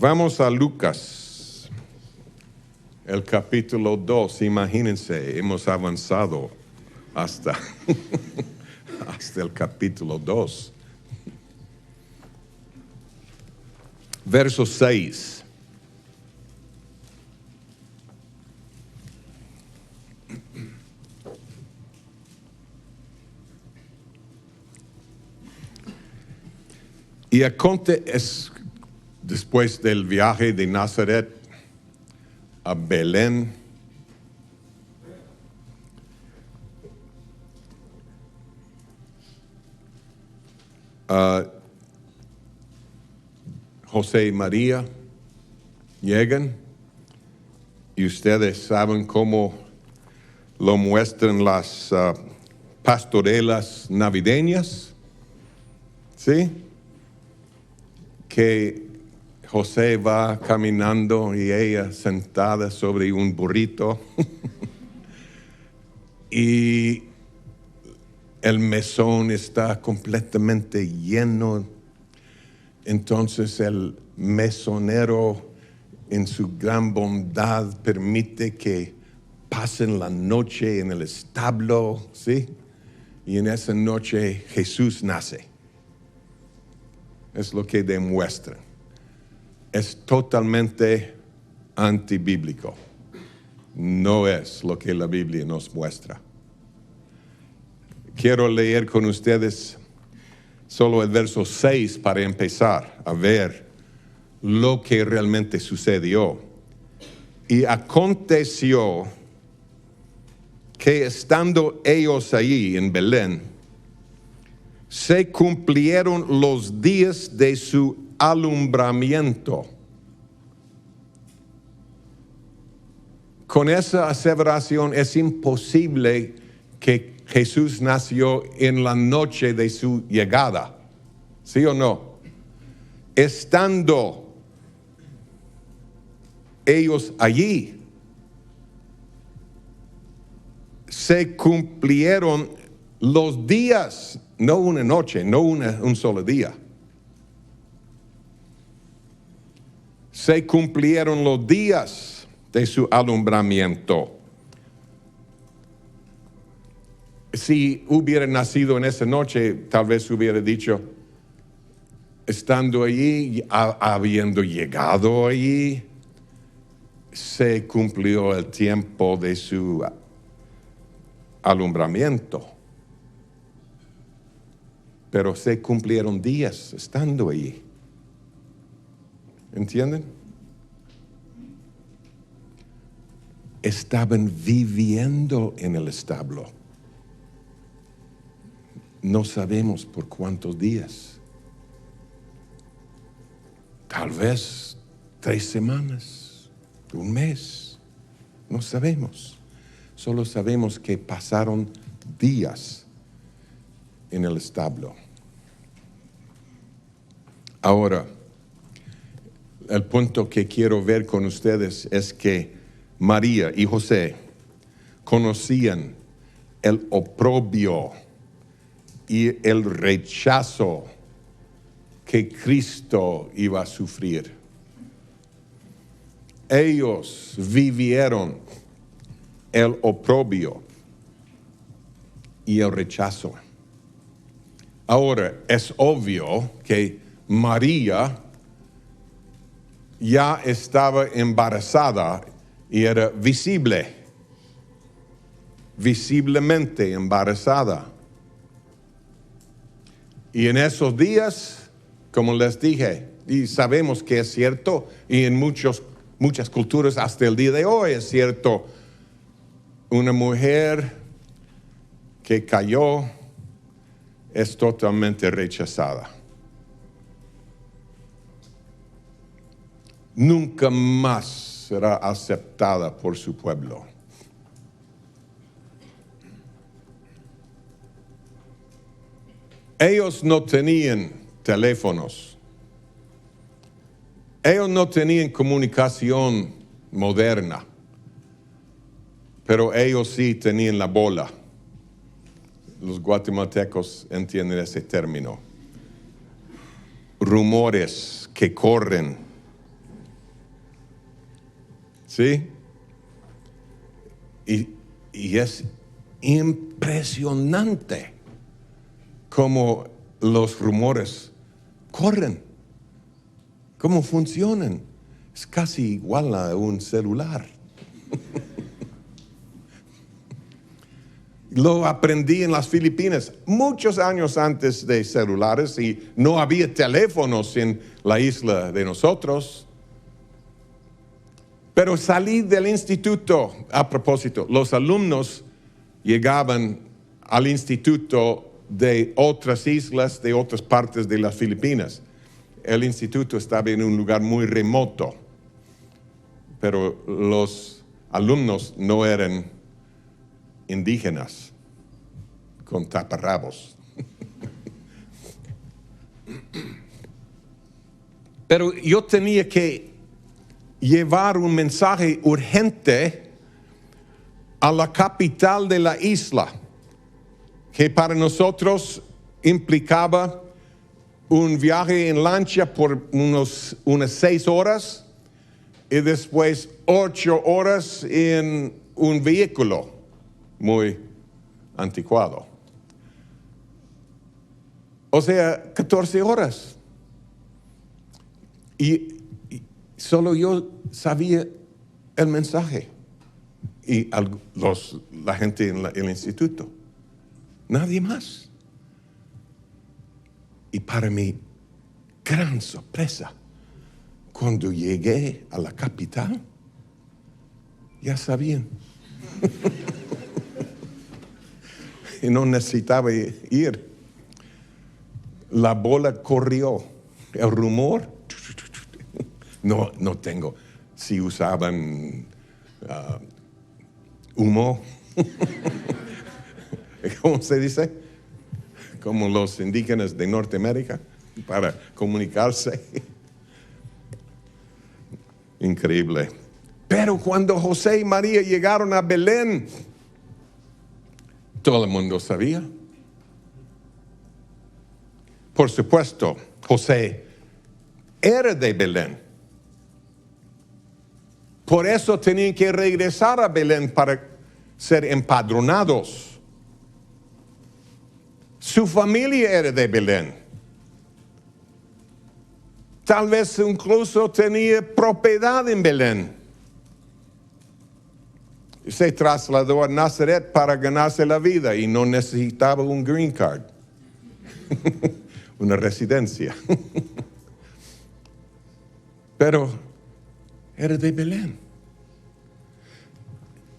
Vamos a Lucas, el capítulo 2. Imagínense, hemos avanzado hasta el capítulo 2. Verso 6. Y es después del viaje de Nazaret a Belén. José y María llegan y ustedes saben cómo lo muestran las pastorelas navideñas, ¿sí? Que José va caminando y ella sentada sobre un burrito y el mesón está completamente lleno. Entonces el mesonero en su gran bondad permite que pasen la noche en el establo, ¿sí? Y en esa noche Jesús nace. Es lo que demuestra. Es totalmente antibíblico. No es lo que la Biblia nos muestra. Quiero leer con ustedes solo el verso 6 para empezar a ver lo que realmente sucedió. Y aconteció que estando ellos allí en Belén, se cumplieron los días de su alumbramiento. Con esa aseveración es imposible que Jesús nació en la noche de su llegada. ¿Sí o no? Estando ellos allí, se cumplieron los días, no una noche, no un solo día. Se cumplieron los días de su alumbramiento. Si hubiera nacido en esa noche, tal vez hubiera dicho, estando allí, habiendo llegado allí, se cumplió el tiempo de su alumbramiento. Pero se cumplieron días estando allí. ¿Entienden? Estaban viviendo en el establo. No sabemos por cuántos días. Tal vez 3 semanas, un mes. No sabemos. Solo sabemos que pasaron días en el establo. Ahora, el punto que quiero ver con ustedes es que María y José conocían el oprobio y el rechazo que Cristo iba a sufrir. Ellos vivieron el oprobio y el rechazo. Ahora, es obvio que María ya estaba embarazada y era visiblemente embarazada. Y en esos días, como les dije, y sabemos que es cierto, y en muchas culturas hasta el día de hoy es cierto, una mujer que cayó es totalmente rechazada. Nunca más será aceptada por su pueblo. Ellos no tenían teléfonos. Ellos no tenían comunicación moderna. Pero ellos sí tenían la bola. Los guatemaltecos entienden ese término. Rumores que corren ¿Sí? Y es impresionante cómo los rumores corren, cómo funcionan. Es casi igual a un celular. Lo aprendí en las Filipinas muchos años antes de celulares y no había teléfonos en la isla de nosotros. Pero salí del instituto, a propósito, los alumnos llegaban al instituto de otras islas, de otras partes de las Filipinas. El instituto estaba en un lugar muy remoto, pero los alumnos no eran indígenas con taparrabos. Pero yo tenía que llevar un mensaje urgente a la capital de la isla, que para nosotros implicaba un viaje en lancha por unas 6 horas y después 8 horas en un vehículo muy anticuado. O sea, 14 horas. Y solo yo sabía el mensaje y la gente en el instituto. Nadie más. Y para mi gran sorpresa, cuando llegué a la capital, ya sabían. Y no necesitaba ir. La bola corrió. El rumor. No tengo. Si usaban humo. ¿Cómo se dice? Como los indígenas de Norteamérica para comunicarse. Increíble. Pero cuando José y María llegaron a Belén, todo el mundo sabía. Por supuesto, José era de Belén. Por eso tenían que regresar a Belén para ser empadronados. Su familia era de Belén. Tal vez incluso tenía propiedad en Belén. Se trasladó a Nazaret para ganarse la vida y no necesitaba un green card, una residencia. Pero era de Belén.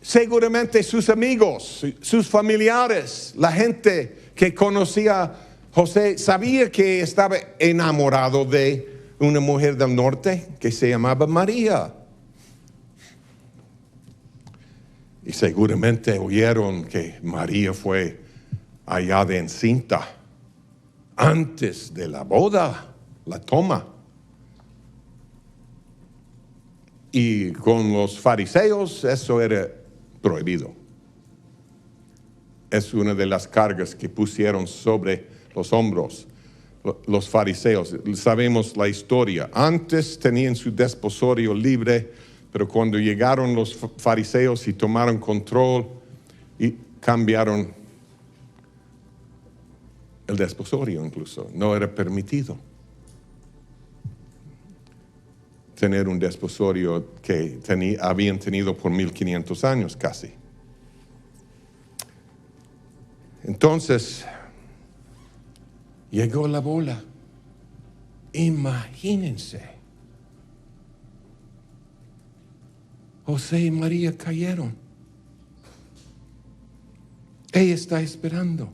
Seguramente sus amigos, sus familiares, la gente que conocía a José, sabía que estaba enamorado de una mujer del norte que se llamaba María. Y seguramente oyeron que María fue allá de encinta antes de la boda, la toma. Y con los fariseos eso era prohibido. Es una de las cargas que pusieron sobre los hombros los fariseos. Sabemos la historia. Antes tenían su desposorio libre, pero cuando llegaron los fariseos y tomaron control y cambiaron el desposorio incluso, no era permitido tener un desposorio que habían tenido por 1500 años casi. Entonces, llegó la bola. Imagínense. José y María cayeron. Ella está esperando.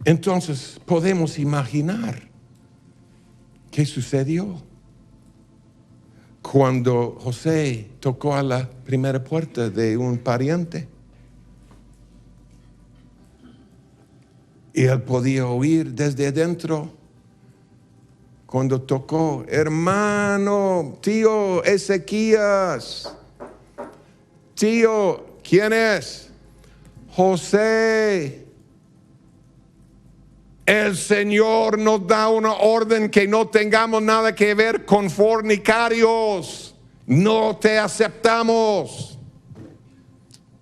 Entonces podemos imaginar qué sucedió cuando José tocó a la primera puerta de un pariente. Y él podía oír desde adentro cuando tocó: hermano, tío Ezequías. Tío, ¿quién es? José. El Señor nos da una orden que no tengamos nada que ver con fornicarios. No te aceptamos.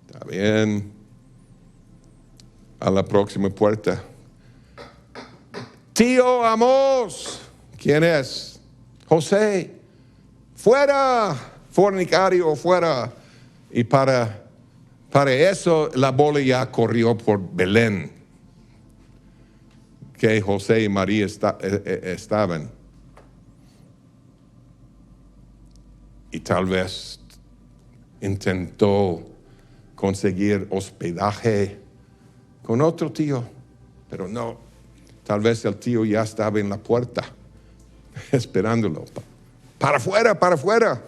Está bien. A la próxima puerta. Tío Amos. ¿Quién es? José. Fuera, fornicario, fuera. Y para eso la bola ya corrió por Belén, que José y María estaban. Y tal vez intentó conseguir hospedaje con otro tío, pero no. Tal vez el tío ya estaba en la puerta, esperándolo. Para afuera, para afuera.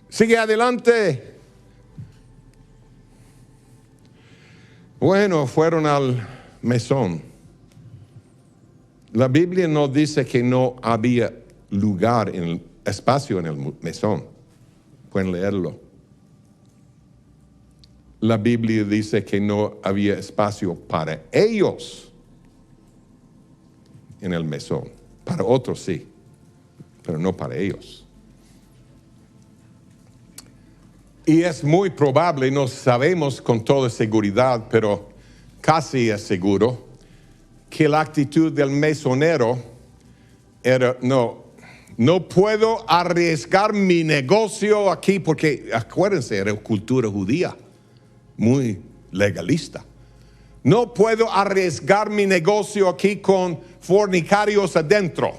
Sigue adelante. Bueno, fueron al mesón. La Biblia no dice que no había lugar, espacio en el mesón. Pueden leerlo. La Biblia dice que no había espacio para ellos en el mesón. Para otros sí, pero no para ellos. Y es muy probable, no sabemos con toda seguridad, pero casi es seguro, que la actitud del mesonero era, no puedo arriesgar mi negocio aquí, porque acuérdense, era cultura judía, muy legalista. No puedo arriesgar mi negocio aquí con fornicarios adentro,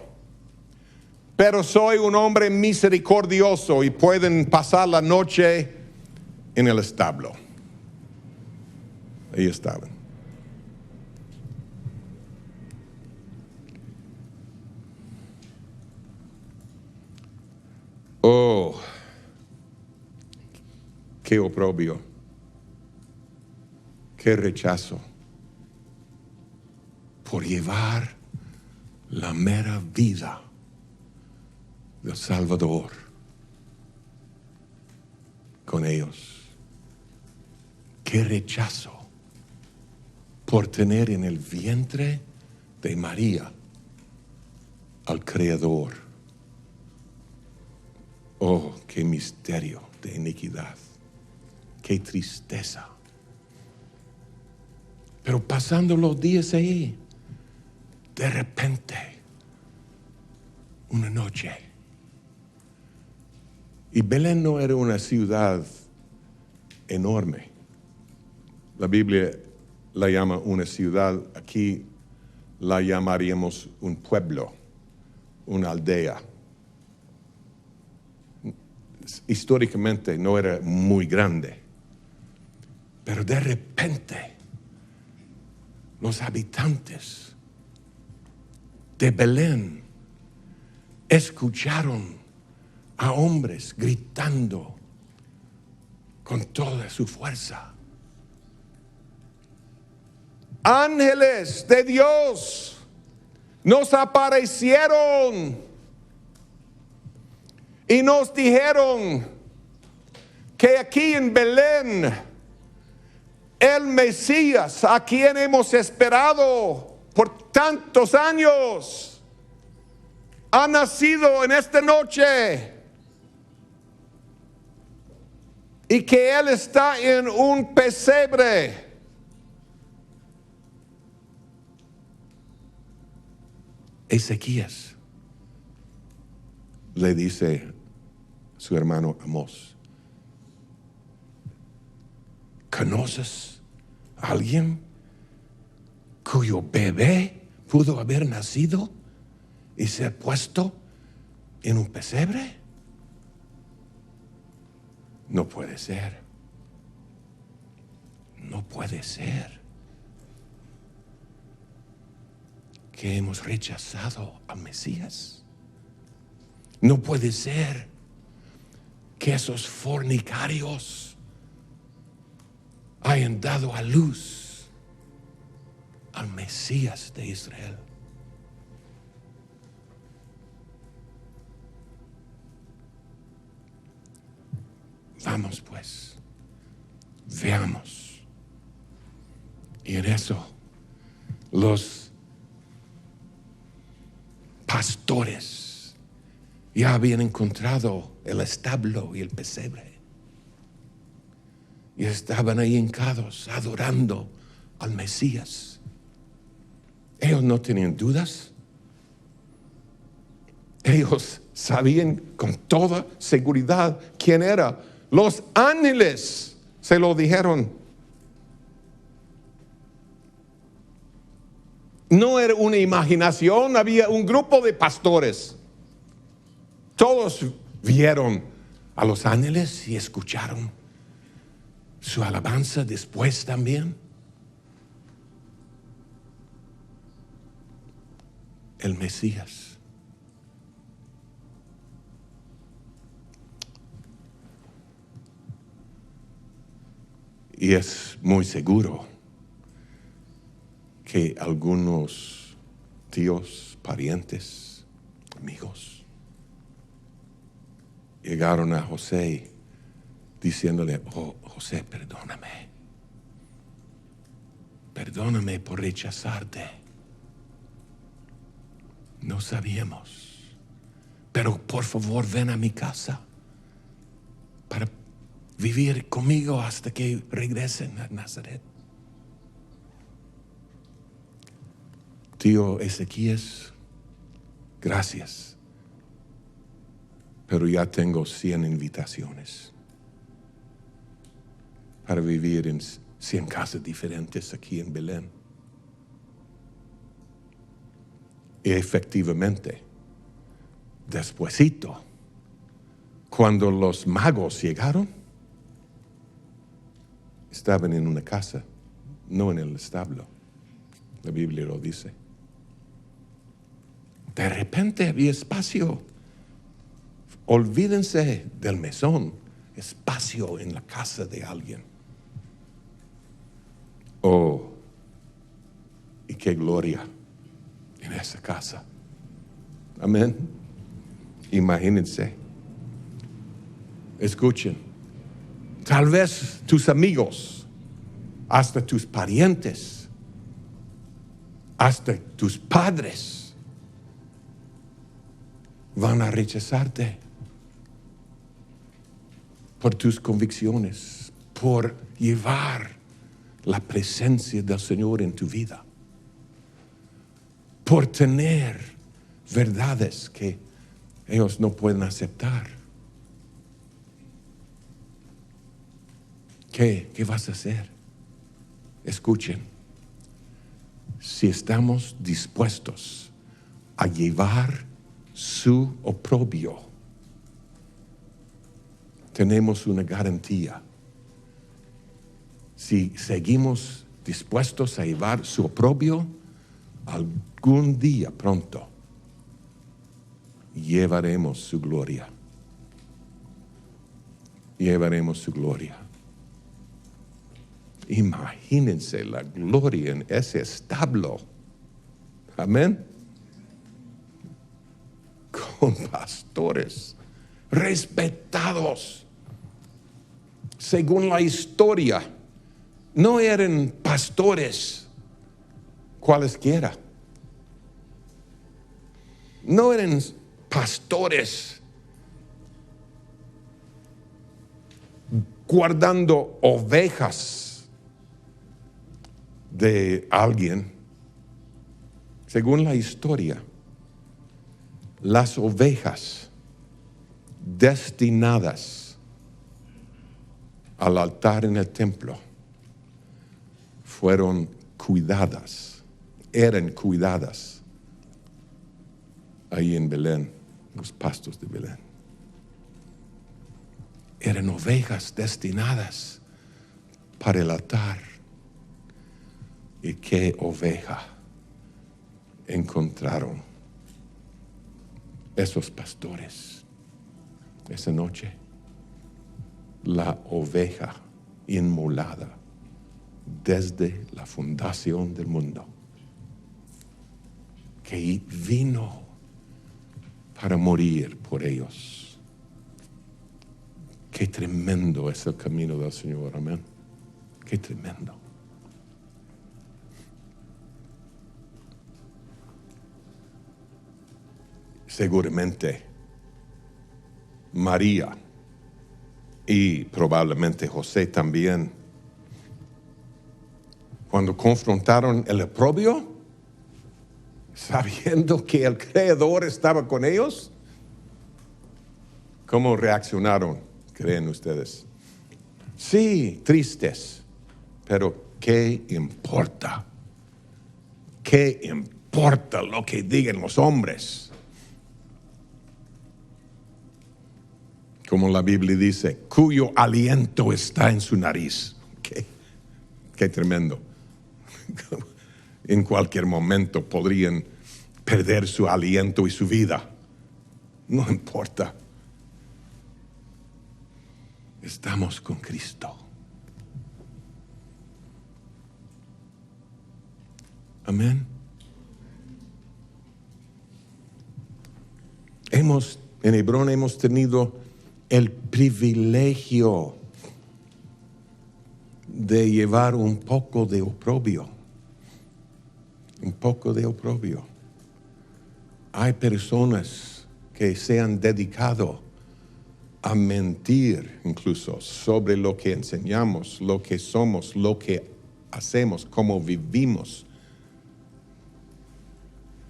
pero soy un hombre misericordioso y pueden pasar la noche en el establo. Ahí estaban. Oh, qué oprobio, qué rechazo por llevar la mera vida del Salvador con ellos. Qué rechazo por tener en el vientre de María al Creador. Oh, qué misterio de iniquidad, qué tristeza. Pero pasando los días ahí, de repente, una noche, y Belén no era una ciudad enorme. La Biblia la llama una ciudad, aquí la llamaríamos un pueblo, una aldea. Históricamente no era muy grande, pero de repente los habitantes de Belén escucharon a hombres gritando con toda su fuerza. Ángeles de Dios nos aparecieron y nos dijeron que aquí en Belén el Mesías, a quien hemos esperado por tantos años, ha nacido en esta noche y que Él está en un pesebre. Ezequías le dice a su hermano Amós: ¿conoces a alguien cuyo bebé pudo haber nacido y ser puesto en un pesebre? No puede ser. No puede ser que hemos rechazado al Mesías. No puede ser que esos fornicarios hayan dado a luz al Mesías de Israel. Vamos pues, veamos. Y en eso Los pastores ya habían encontrado el establo y el pesebre. Y estaban ahí hincados, adorando al Mesías. Ellos no tenían dudas. Ellos sabían con toda seguridad quién era. Los ángeles se lo dijeron. No era una imaginación, había un grupo de pastores. Todos vieron a los ángeles y escucharon su alabanza después también. El Mesías. Y es muy seguro que algunos tíos, parientes, amigos, llegaron a José diciéndole: oh, José, perdóname. Perdóname por rechazarte. No sabíamos. Pero por favor, ven a mi casa para vivir conmigo hasta que regresen a Nazaret. Tío Ezequías, gracias. Pero ya tengo 100 invitaciones para vivir en 100 casas diferentes aquí en Belén. Y efectivamente, despuesito, cuando los magos llegaron, estaban en una casa, no en el establo. La Biblia lo dice. De repente había espacio. Olvídense del mesón, espacio en la casa de alguien. Oh, y qué gloria en esa casa. Amén. Imagínense. Escuchen. Tal vez tus amigos, hasta tus parientes, hasta tus padres van a rechazarte por tus convicciones, por llevar la presencia del Señor en tu vida, por tener verdades que ellos no pueden aceptar. ¿Qué vas a hacer? Escuchen, si estamos dispuestos a llevar su oprobio, tenemos una garantía. Si seguimos dispuestos a llevar su oprobio, algún día pronto llevaremos su gloria. Llevaremos su gloria. Imagínense la gloria en ese establo. Amén. Con pastores respetados. Según la historia, no eran pastores cualesquiera. No eran pastores guardando ovejas de alguien. Según la historia, las ovejas destinadas al altar en el templo fueron cuidadas, eran cuidadas ahí en Belén, los pastos de Belén. Eran ovejas destinadas para el altar. ¿Y qué oveja encontraron esos pastores esa noche? La oveja inmolada desde la fundación del mundo, que vino para morir por ellos. Qué tremendo es el camino del Señor, amén. Qué tremendo. seguramente María y probablemente José también, cuando confrontaron el oprobio, sabiendo que el Creador estaba con ellos, ¿cómo reaccionaron, creen ustedes? Sí, tristes, pero ¿qué importa? ¿Qué importa lo que digan los hombres? Como la Biblia dice, cuyo aliento está en su nariz. Qué tremendo. En cualquier momento podrían perder su aliento y su vida. No importa. Estamos con Cristo. Amén. En Hebrón hemos tenido el privilegio de llevar un poco de oprobio. Un poco de oprobio. Hay personas que se han dedicado a mentir incluso sobre lo que enseñamos, lo que somos, lo que hacemos, cómo vivimos.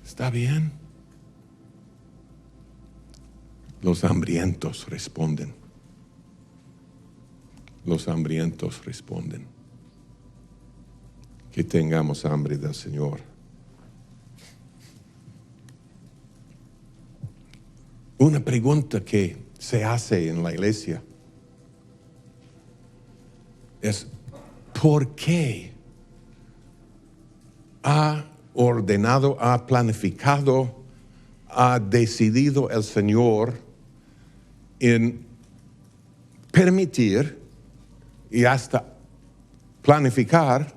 ¿Está bien? Los hambrientos responden. Los hambrientos responden. Que tengamos hambre del Señor. Una pregunta que se hace en la iglesia es: ¿por qué ha ordenado, ha planificado, ha decidido el Señor en permitir y hasta planificar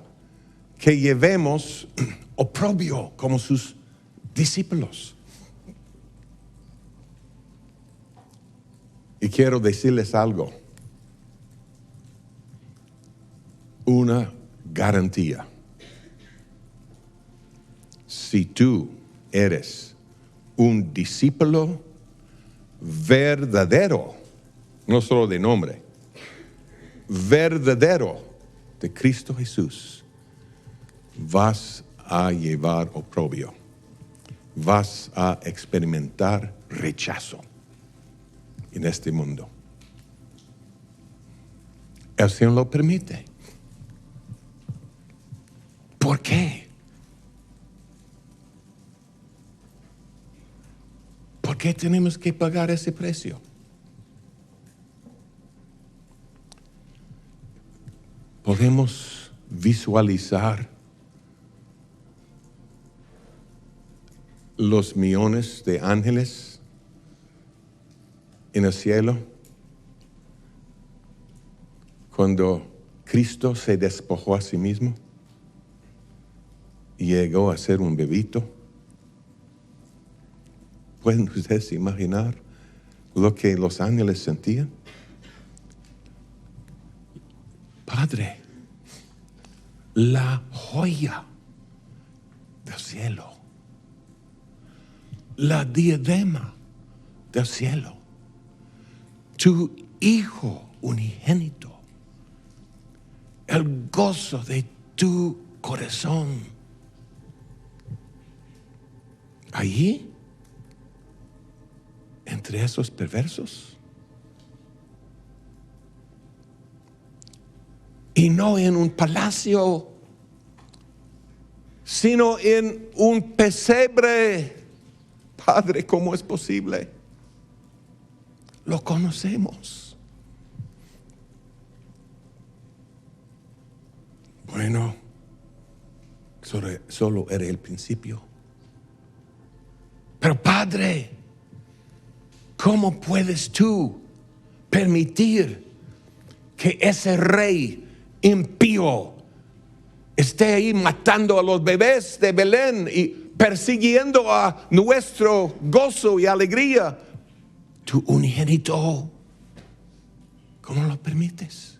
que llevemos oprobio como sus discípulos? Y quiero decirles algo, una garantía. Si tú eres un discípulo verdadero, no solo de nombre, verdadero de Cristo Jesús, vas a llevar oprobio, vas a experimentar rechazo en este mundo. El Señor lo permite. ¿Por qué? ¿Por qué tenemos que pagar ese precio? Podemos visualizar los millones de ángeles en el cielo cuando Cristo se despojó a sí mismo y llegó a ser un bebito. ¿Pueden ustedes imaginar lo que los ángeles sentían? Padre, la joya del cielo, la diadema del cielo, tu Hijo unigénito, el gozo de tu corazón. Allí, entre esos perversos. Y no en un palacio, sino en un pesebre. Padre, ¿cómo es posible? Lo conocemos. Bueno, solo era el principio. Pero Padre, ¿cómo puedes tú permitir que ese rey impío esté ahí matando a los bebés de Belén y persiguiendo a nuestro gozo y alegría? Tu unigénito, ¿cómo lo permites?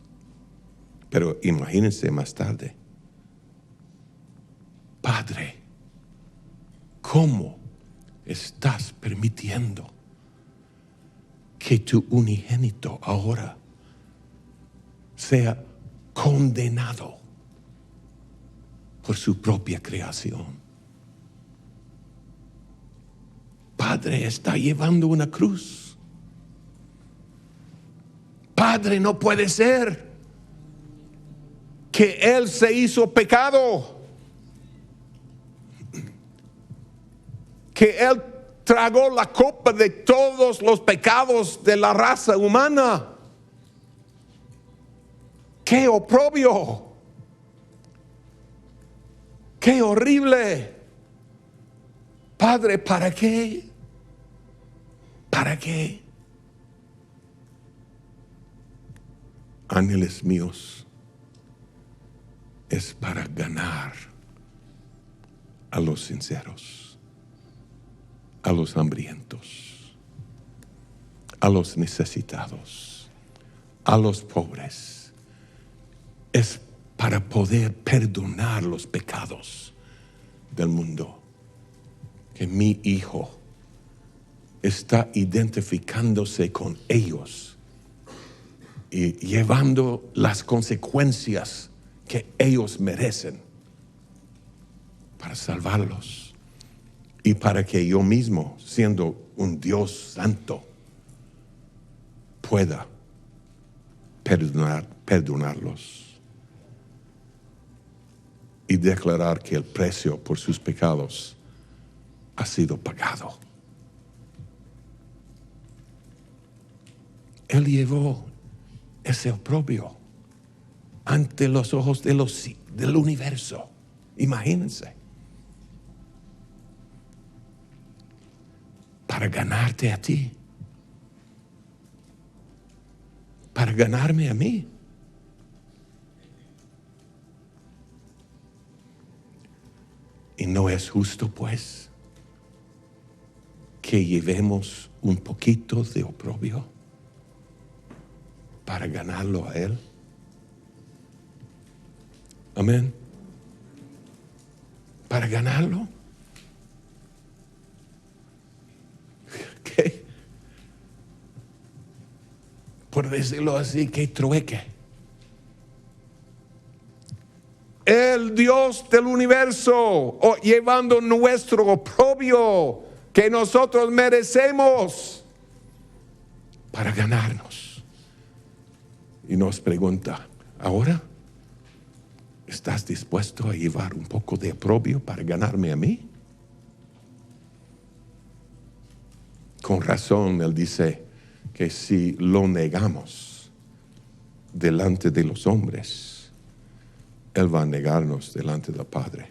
Pero imagínense más tarde. Padre, ¿cómo estás permitiendo que tu unigénito ahora sea condenado por su propia creación. Padre está llevando una cruz. Padre, no puede ser que Él se hizo pecado, que Él tragó la copa de todos los pecados de la raza humana. ¡Qué oprobio! ¡Qué horrible! Padre, ¿para qué? ¿Para qué? Ángeles míos, es para ganar a los sinceros, a los hambrientos, a los necesitados, a los pobres. Es para poder perdonar los pecados del mundo. Que mi Hijo está identificándose con ellos y llevando las consecuencias que ellos merecen para salvarlos y para que yo mismo, siendo un Dios santo, pueda perdonarlos y declarar que el precio por sus pecados ha sido pagado. Él llevó ese oprobio ante los ojos del universo. Imagínense. Para ganarte a ti. Para ganarme a mí. Y no es justo, pues, que llevemos un poquito de oprobio para ganarlo a Él. Amén. Para ganarlo. ¿Qué? Por decirlo así, ¿qué trueque? El Dios del universo, llevando nuestro oprobio que nosotros merecemos para ganarnos. Y nos pregunta, ¿ahora estás dispuesto a llevar un poco de oprobio para ganarme a mí? Con razón Él dice que si lo negamos delante de los hombres, Él va a negarnos delante del Padre.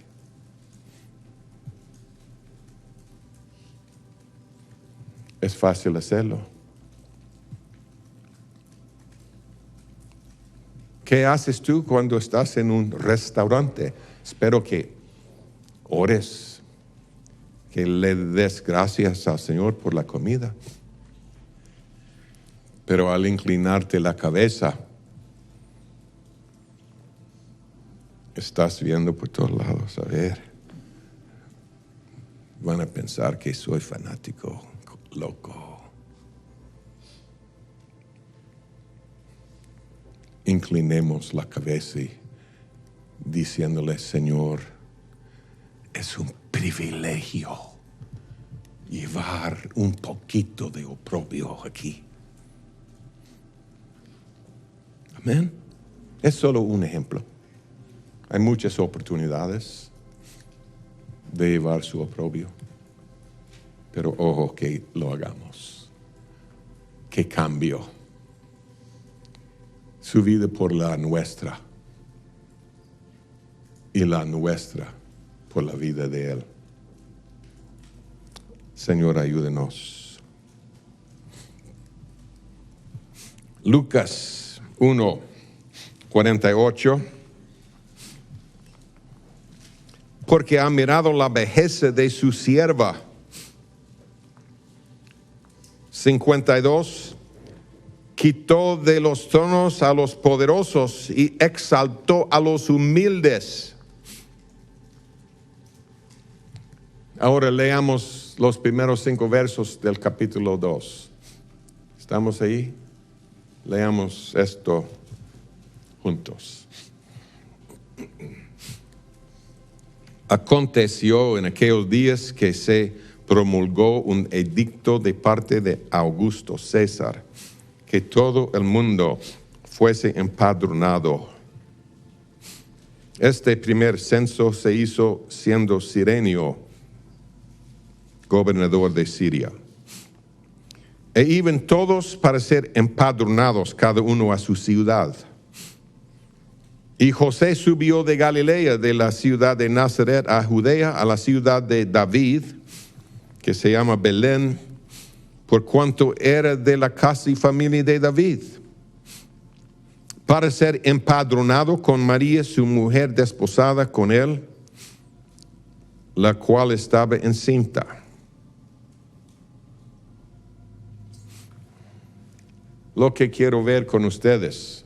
Es fácil hacerlo. ¿Qué haces tú cuando estás en un restaurante? Espero que ores, que le des gracias al Señor por la comida. Pero al inclinarte la cabeza, estás viendo por todos lados, a ver, van a pensar que soy fanático, loco. Inclinemos la cabeza y diciéndole, Señor, es un privilegio llevar un poquito de oprobio aquí. Amén. Es solo un ejemplo. Hay muchas oportunidades de llevar su oprobio, pero ojo que lo hagamos. Que cambio su vida por la nuestra y la nuestra por la vida de Él. Señor, ayúdenos. Lucas 1:48. Porque ha mirado la vejez de su sierva. 52. Quitó de los tronos a los poderosos y exaltó a los humildes. Ahora leamos los primeros 5 versos del capítulo 2. ¿Estamos ahí? Leamos esto juntos. Aconteció en aquellos días que se promulgó un edicto de parte de Augusto César, que todo el mundo fuese empadronado. Este primer censo se hizo siendo Cirenio gobernador de Siria. E iban todos para ser empadronados, cada uno a su ciudad. Y José subió de Galilea, de la ciudad de Nazaret a Judea, a la ciudad de David, que se llama Belén, por cuanto era de la casa y familia de David, para ser empadronado con María, su mujer desposada con él, la cual estaba encinta. Lo que quiero ver con ustedes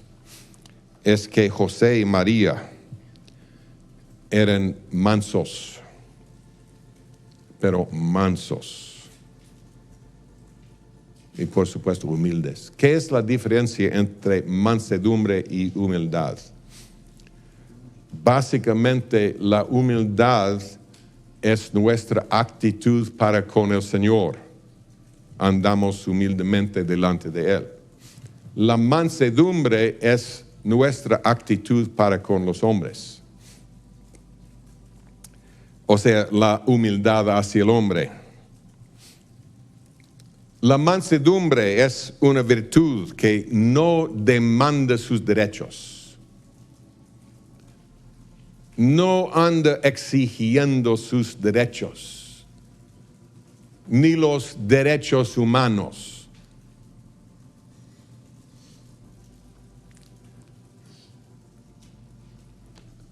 es que José y María eran mansos, pero mansos. Y por supuesto humildes. ¿Qué es la diferencia entre mansedumbre y humildad? Básicamente la humildad es nuestra actitud para con el Señor. Andamos humildemente delante de Él. La mansedumbre es nuestra actitud para con los hombres. O sea, la humildad hacia el hombre. La mansedumbre es una virtud que no demanda sus derechos. No anda exigiendo sus derechos, ni los derechos humanos.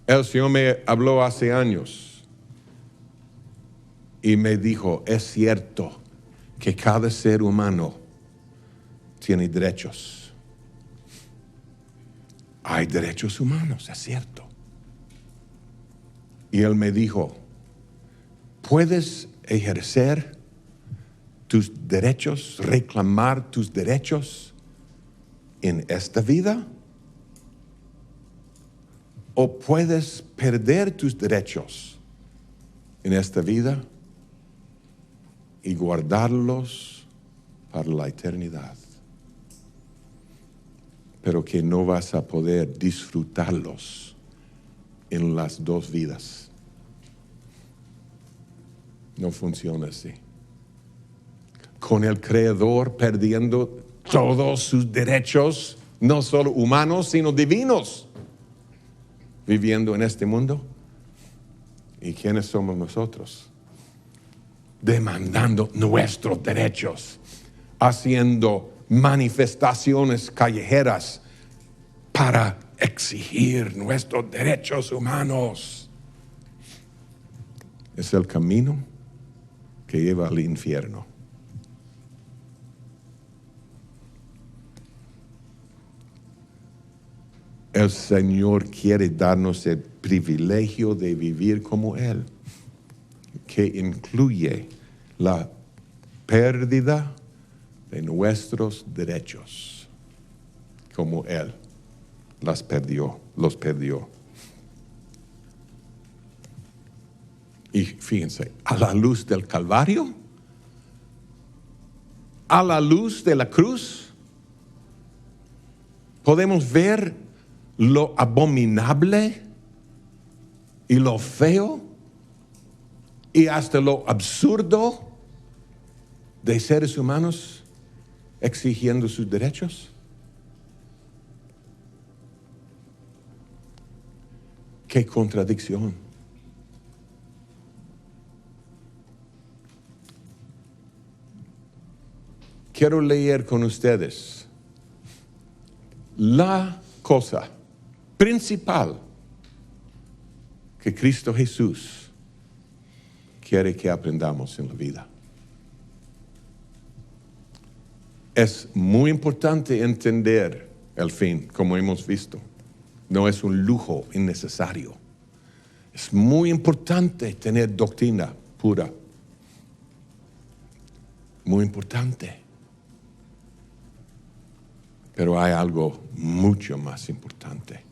El Señor me habló hace años y me dijo, es cierto que cada ser humano tiene derechos. Hay derechos humanos, es cierto. Y Él me dijo, ¿puedes ejercer tus derechos, reclamar tus derechos en esta vida? ¿O puedes perder tus derechos en esta vida y guardarlos para la eternidad? Pero que no vas a poder disfrutarlos en las dos vidas. No funciona así. Con el Creador perdiendo todos sus derechos, no solo humanos, sino divinos, viviendo en este mundo. ¿Y quiénes somos nosotros? Demandando nuestros derechos, haciendo manifestaciones callejeras para exigir nuestros derechos humanos. Es el camino que lleva al infierno. El Señor quiere darnos el privilegio de vivir como Él, que incluye la pérdida de nuestros derechos, como Él los perdió. Y fíjense, a la luz del Calvario, a la luz de la cruz, podemos ver lo abominable y lo feo y hasta lo absurdo de seres humanos exigiendo sus derechos. ¡Qué contradicción! Quiero leer con ustedes la cosa principal que Cristo Jesús quiere que aprendamos en la vida. Es muy importante entender el fin, como hemos visto. No es un lujo innecesario. Es muy importante tener doctrina pura muy importante. Pero hay algo mucho más importante.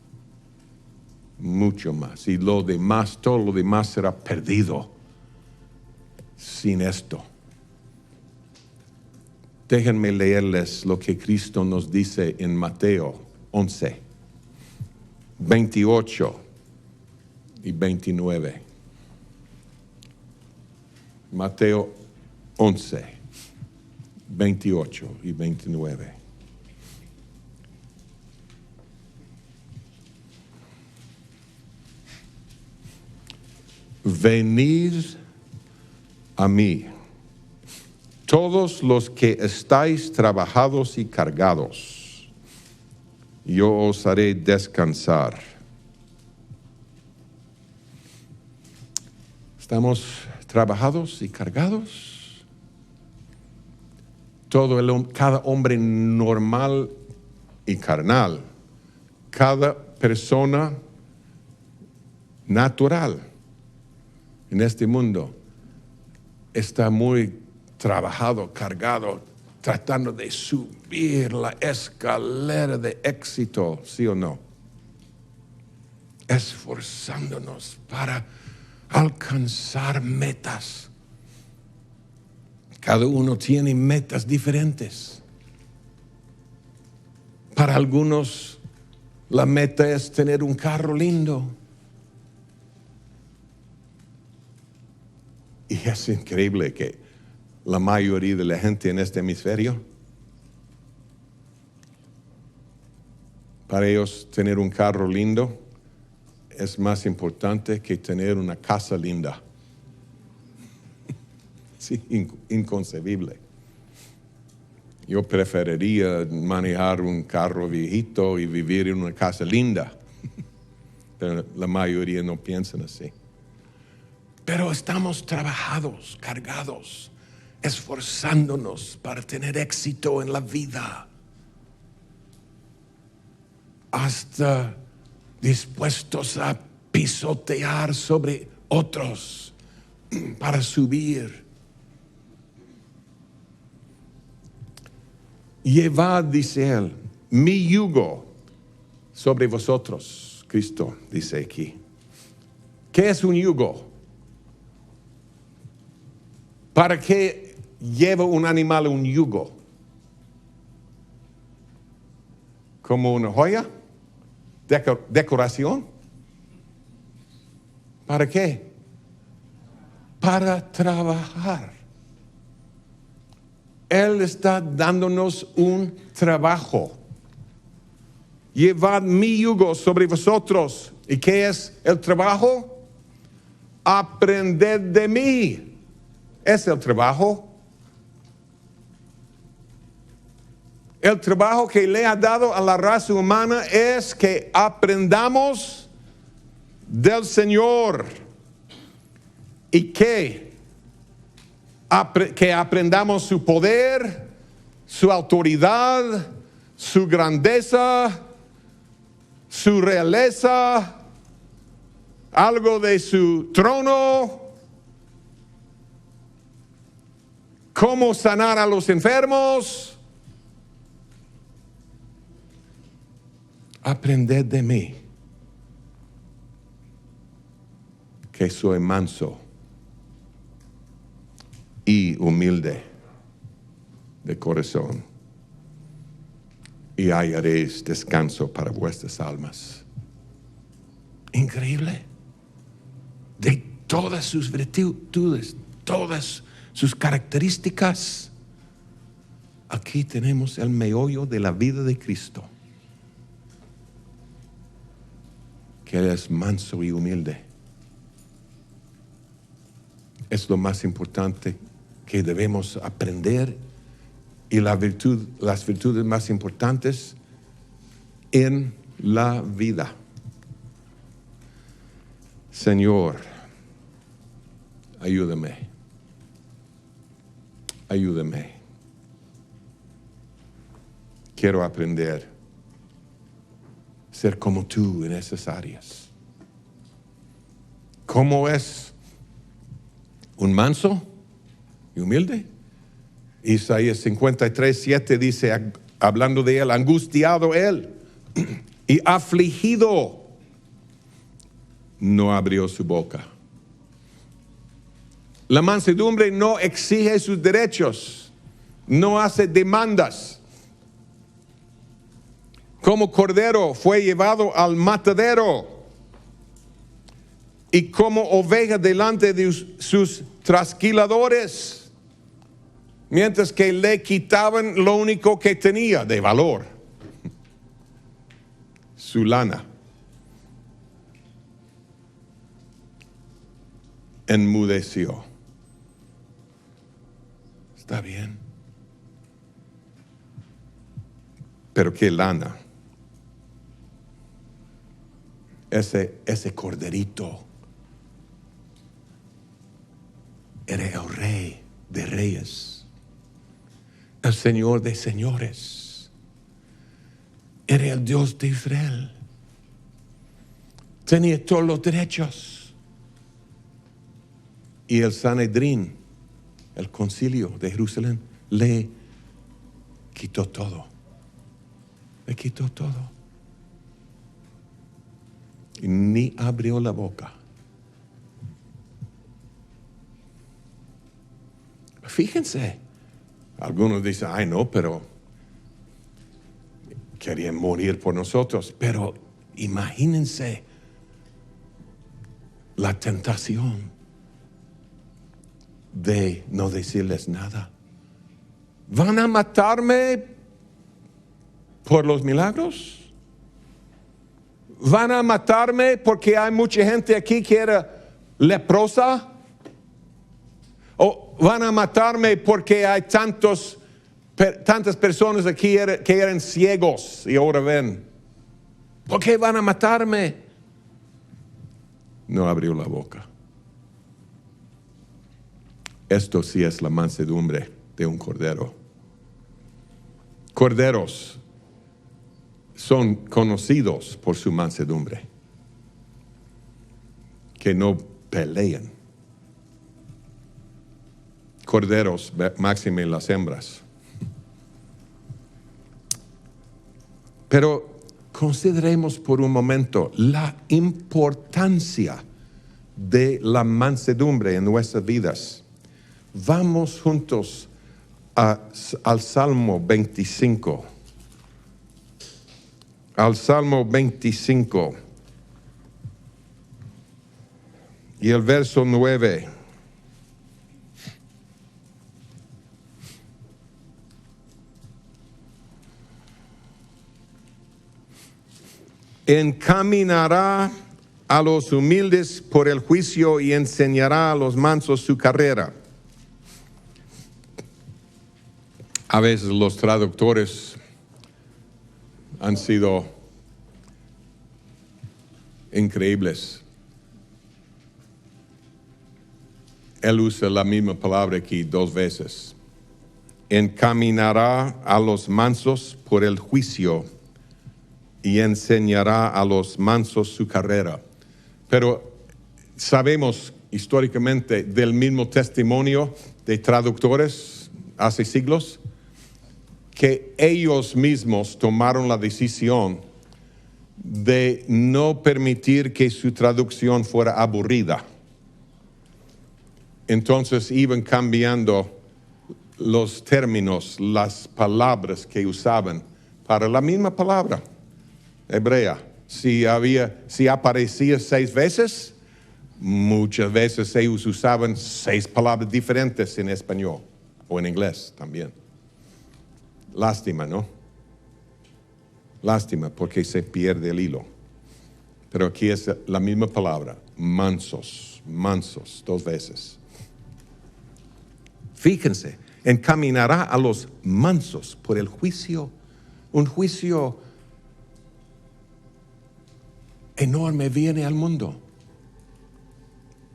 Mucho más. Y lo demás, todo lo demás será perdido sin esto. Déjenme leerles lo que Cristo nos dice en Mateo 11, 28 y 29. Mateo 11, 28 y 29. Venid a mí, todos los que estáis trabajados y cargados, yo os haré descansar. ¿Estamos trabajados y cargados? Cada hombre normal y carnal, cada persona natural en este mundo está muy trabajado, cargado, tratando de subir la escalera de éxito, ¿sí o no? Esforzándonos para alcanzar metas. Cada uno tiene metas diferentes. Para algunos, la meta es tener un carro lindo. Y es increíble que la mayoría de la gente en este hemisferio, para ellos tener un carro lindo es más importante que tener una casa linda. Sí, inconcebible. Yo preferiría manejar un carro viejito y vivir en una casa linda. Pero la mayoría no piensan así. Pero estamos trabajados, cargados, esforzándonos para tener éxito en la vida. Hasta dispuestos a pisotear sobre otros para subir. Llevad, dice él, mi yugo sobre vosotros. Cristo dice aquí. ¿Qué es un yugo? ¿Para qué lleva un animal un yugo? ¿Como una joya? ¿Decoración? ¿Para qué? Para trabajar. Él está dándonos un trabajo. Llevad mi yugo sobre vosotros. ¿Y qué es el trabajo? Aprended de mí. Es el trabajo. El trabajo que le ha dado a la raza humana es que aprendamos del Señor. ¿Y qué? Que aprendamos su poder, su autoridad, su grandeza, su realeza, algo de su trono, cómo sanar a los enfermos. Aprended de mí, que soy manso y humilde de corazón, y hallaréis descanso para vuestras almas. Increíble. De todas sus virtudes, todas sus características, aquí tenemos el meollo de la vida de Cristo, que Él es manso y humilde. Es lo más importante que debemos aprender, y las virtudes más importantes en la vida. Señor, ayúdame. Ayúdame. Quiero aprender a ser como tú en esas áreas. ¿Cómo es un manso y humilde? Isaías 53:7 dice, hablando de él, angustiado él y afligido, no abrió su boca. La mansedumbre no exige sus derechos, no hace demandas. Como cordero fue llevado al matadero y como oveja delante de sus trasquiladores, mientras que le quitaban lo único que tenía de valor, su lana. Enmudeció. Está bien. Pero qué lana. Ese corderito era el rey de reyes, el Señor de señores, era el Dios de Israel, tenía todos los derechos. Y el Sanedrín, el concilio de Jerusalén, le quitó todo. Le quitó todo. Y ni abrió la boca. Fíjense, algunos dicen, ay no, pero querían morir por nosotros. Pero imagínense la tentación de no decirles nada. ¿Van a matarme por los milagros? ¿Van a matarme porque hay mucha gente aquí que era leprosa? ¿O van a matarme porque hay tantas personas aquí que eran ciegos y ahora ven? ¿Por qué van a matarme? No abrió la boca. Esto sí es la mansedumbre de un cordero. Corderos son conocidos por su mansedumbre, que no pelean. Corderos, máxime las hembras. Pero consideremos por un momento la importancia de la mansedumbre en nuestras vidas. Vamos juntos al Salmo 25. Al Salmo 25. Y el verso 9. Encaminará a los humildes por el juicio y enseñará a los mansos su carrera. A veces los traductores han sido increíbles. Él usa la misma palabra aquí 2 veces. Encaminará a los mansos por el juicio y enseñará a los mansos su carrera. Pero sabemos históricamente del mismo testimonio de traductores hace siglos, que ellos mismos tomaron la decisión de no permitir que su traducción fuera aburrida. Entonces iban cambiando los términos, las palabras que usaban para la misma palabra hebrea. Si aparecía 6 veces, muchas veces ellos usaban 6 palabras diferentes en español o en inglés también. Lástima, ¿no? Lástima porque se pierde el hilo. Pero aquí es la misma palabra, mansos, 2 veces. Fíjense, encaminará a los mansos por el juicio, un juicio enorme viene al mundo.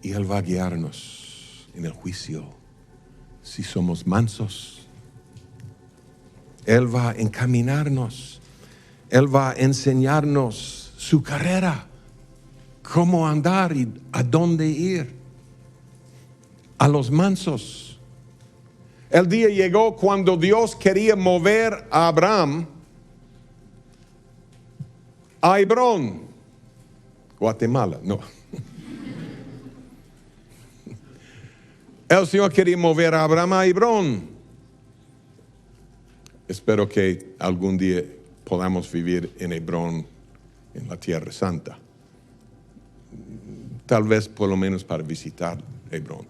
Y Él va a guiarnos en el juicio si somos mansos. Él va a encaminarnos. Él va a enseñarnos su carrera, cómo andar y a dónde ir. A los mansos. El día llegó cuando Dios quería mover a Abraham a Hebrón, Guatemala, no. El Señor quería mover a Abraham a Hebrón. Espero que algún día podamos vivir en Hebrón, en la Tierra Santa. Tal vez por lo menos para visitar Hebrón.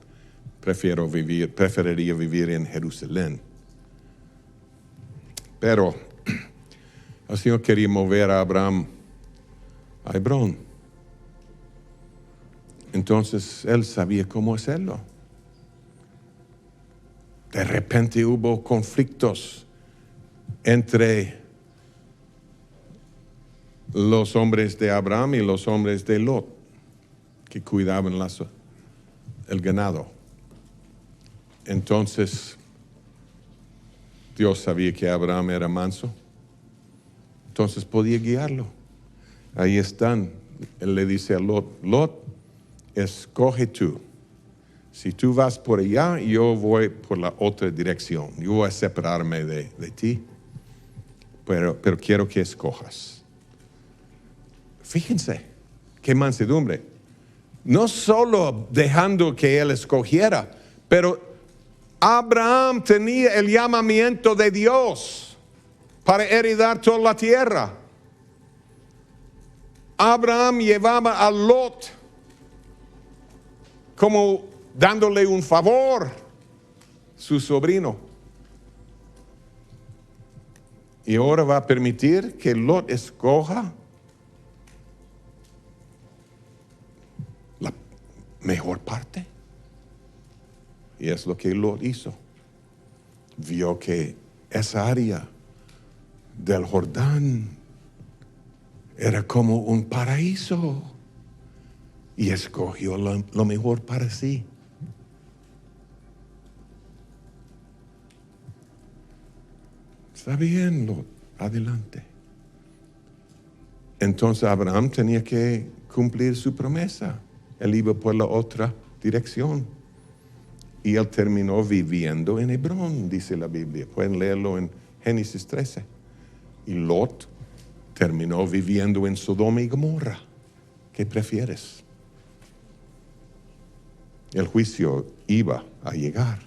Preferiría vivir en Jerusalén. Pero el Señor quería mover a Abraham a Hebrón. Entonces él sabía cómo hacerlo. De repente hubo conflictos entre los hombres de Abraham y los hombres de Lot, que cuidaban el ganado. Entonces, Dios sabía que Abraham era manso, entonces podía guiarlo. Ahí están. Él le dice a Lot, Lot, escoge tú. Si tú vas por allá, yo voy por la otra dirección. Yo voy a separarme de ti, pero quiero que escojas. Fíjense, qué mansedumbre. No solo dejando que él escogiera, pero Abraham tenía el llamamiento de Dios para heredar toda la tierra. Abraham llevaba a Lot como dándole un favor, su sobrino. Y ahora va a permitir que Lot escoja la mejor parte. Y es lo que Lot hizo. Vio que esa área del Jordán era como un paraíso. Y escogió lo mejor para sí. Está bien, Lot, adelante. Entonces Abraham tenía que cumplir su promesa. Él iba por la otra dirección. Y él terminó viviendo en Hebrón, dice la Biblia. Pueden leerlo en Génesis 13. Y Lot terminó viviendo en Sodoma y Gomorra. ¿Qué prefieres? El juicio iba a llegar.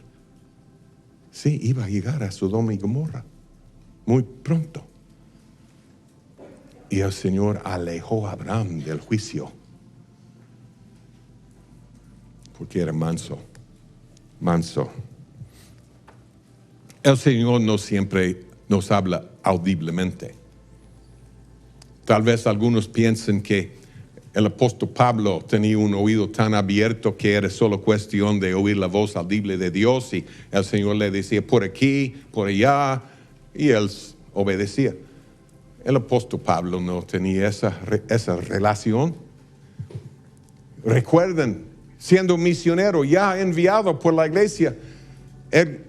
Sí, iba a llegar a Sodoma y Gomorra. Muy pronto. Y el Señor alejó a Abraham del juicio. Porque era manso. El Señor no siempre nos habla audiblemente. Tal vez algunos piensen que el apóstol Pablo tenía un oído tan abierto que era solo cuestión de oír la voz audible de Dios y el Señor le decía por aquí, por allá, y él obedecía. El apóstol Pablo no tenía esa relación. Recuerden, siendo misionero ya enviado por la iglesia, él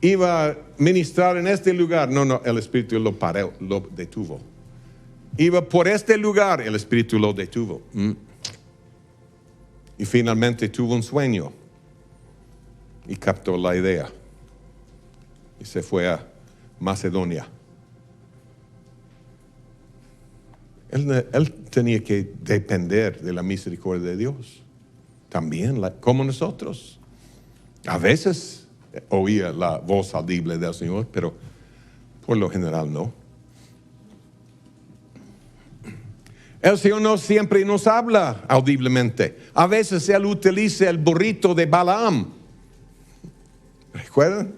iba a ministrar en este lugar. No, el Espíritu lo detuvo. Iba por este lugar, el Espíritu lo detuvo. Y finalmente tuvo un sueño y captó la idea. Y se fue a Macedonia. Él tenía que depender de la misericordia de Dios. También, como nosotros. A veces oía la voz audible del Señor, pero por lo general no. El Señor no siempre nos habla audiblemente. A veces Él utiliza el burrito de Balaam. ¿Recuerdan?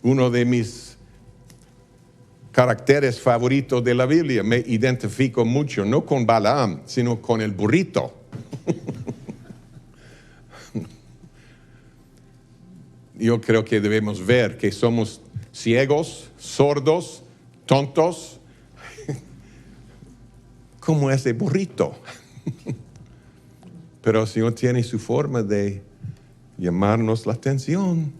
Uno de mis caracteres favoritos de la Biblia. Me identifico mucho, no con Balaam, sino con el burrito. Yo creo que debemos ver que somos ciegos, sordos, tontos, como ese burrito. Pero el Señor tiene su forma de llamarnos la atención.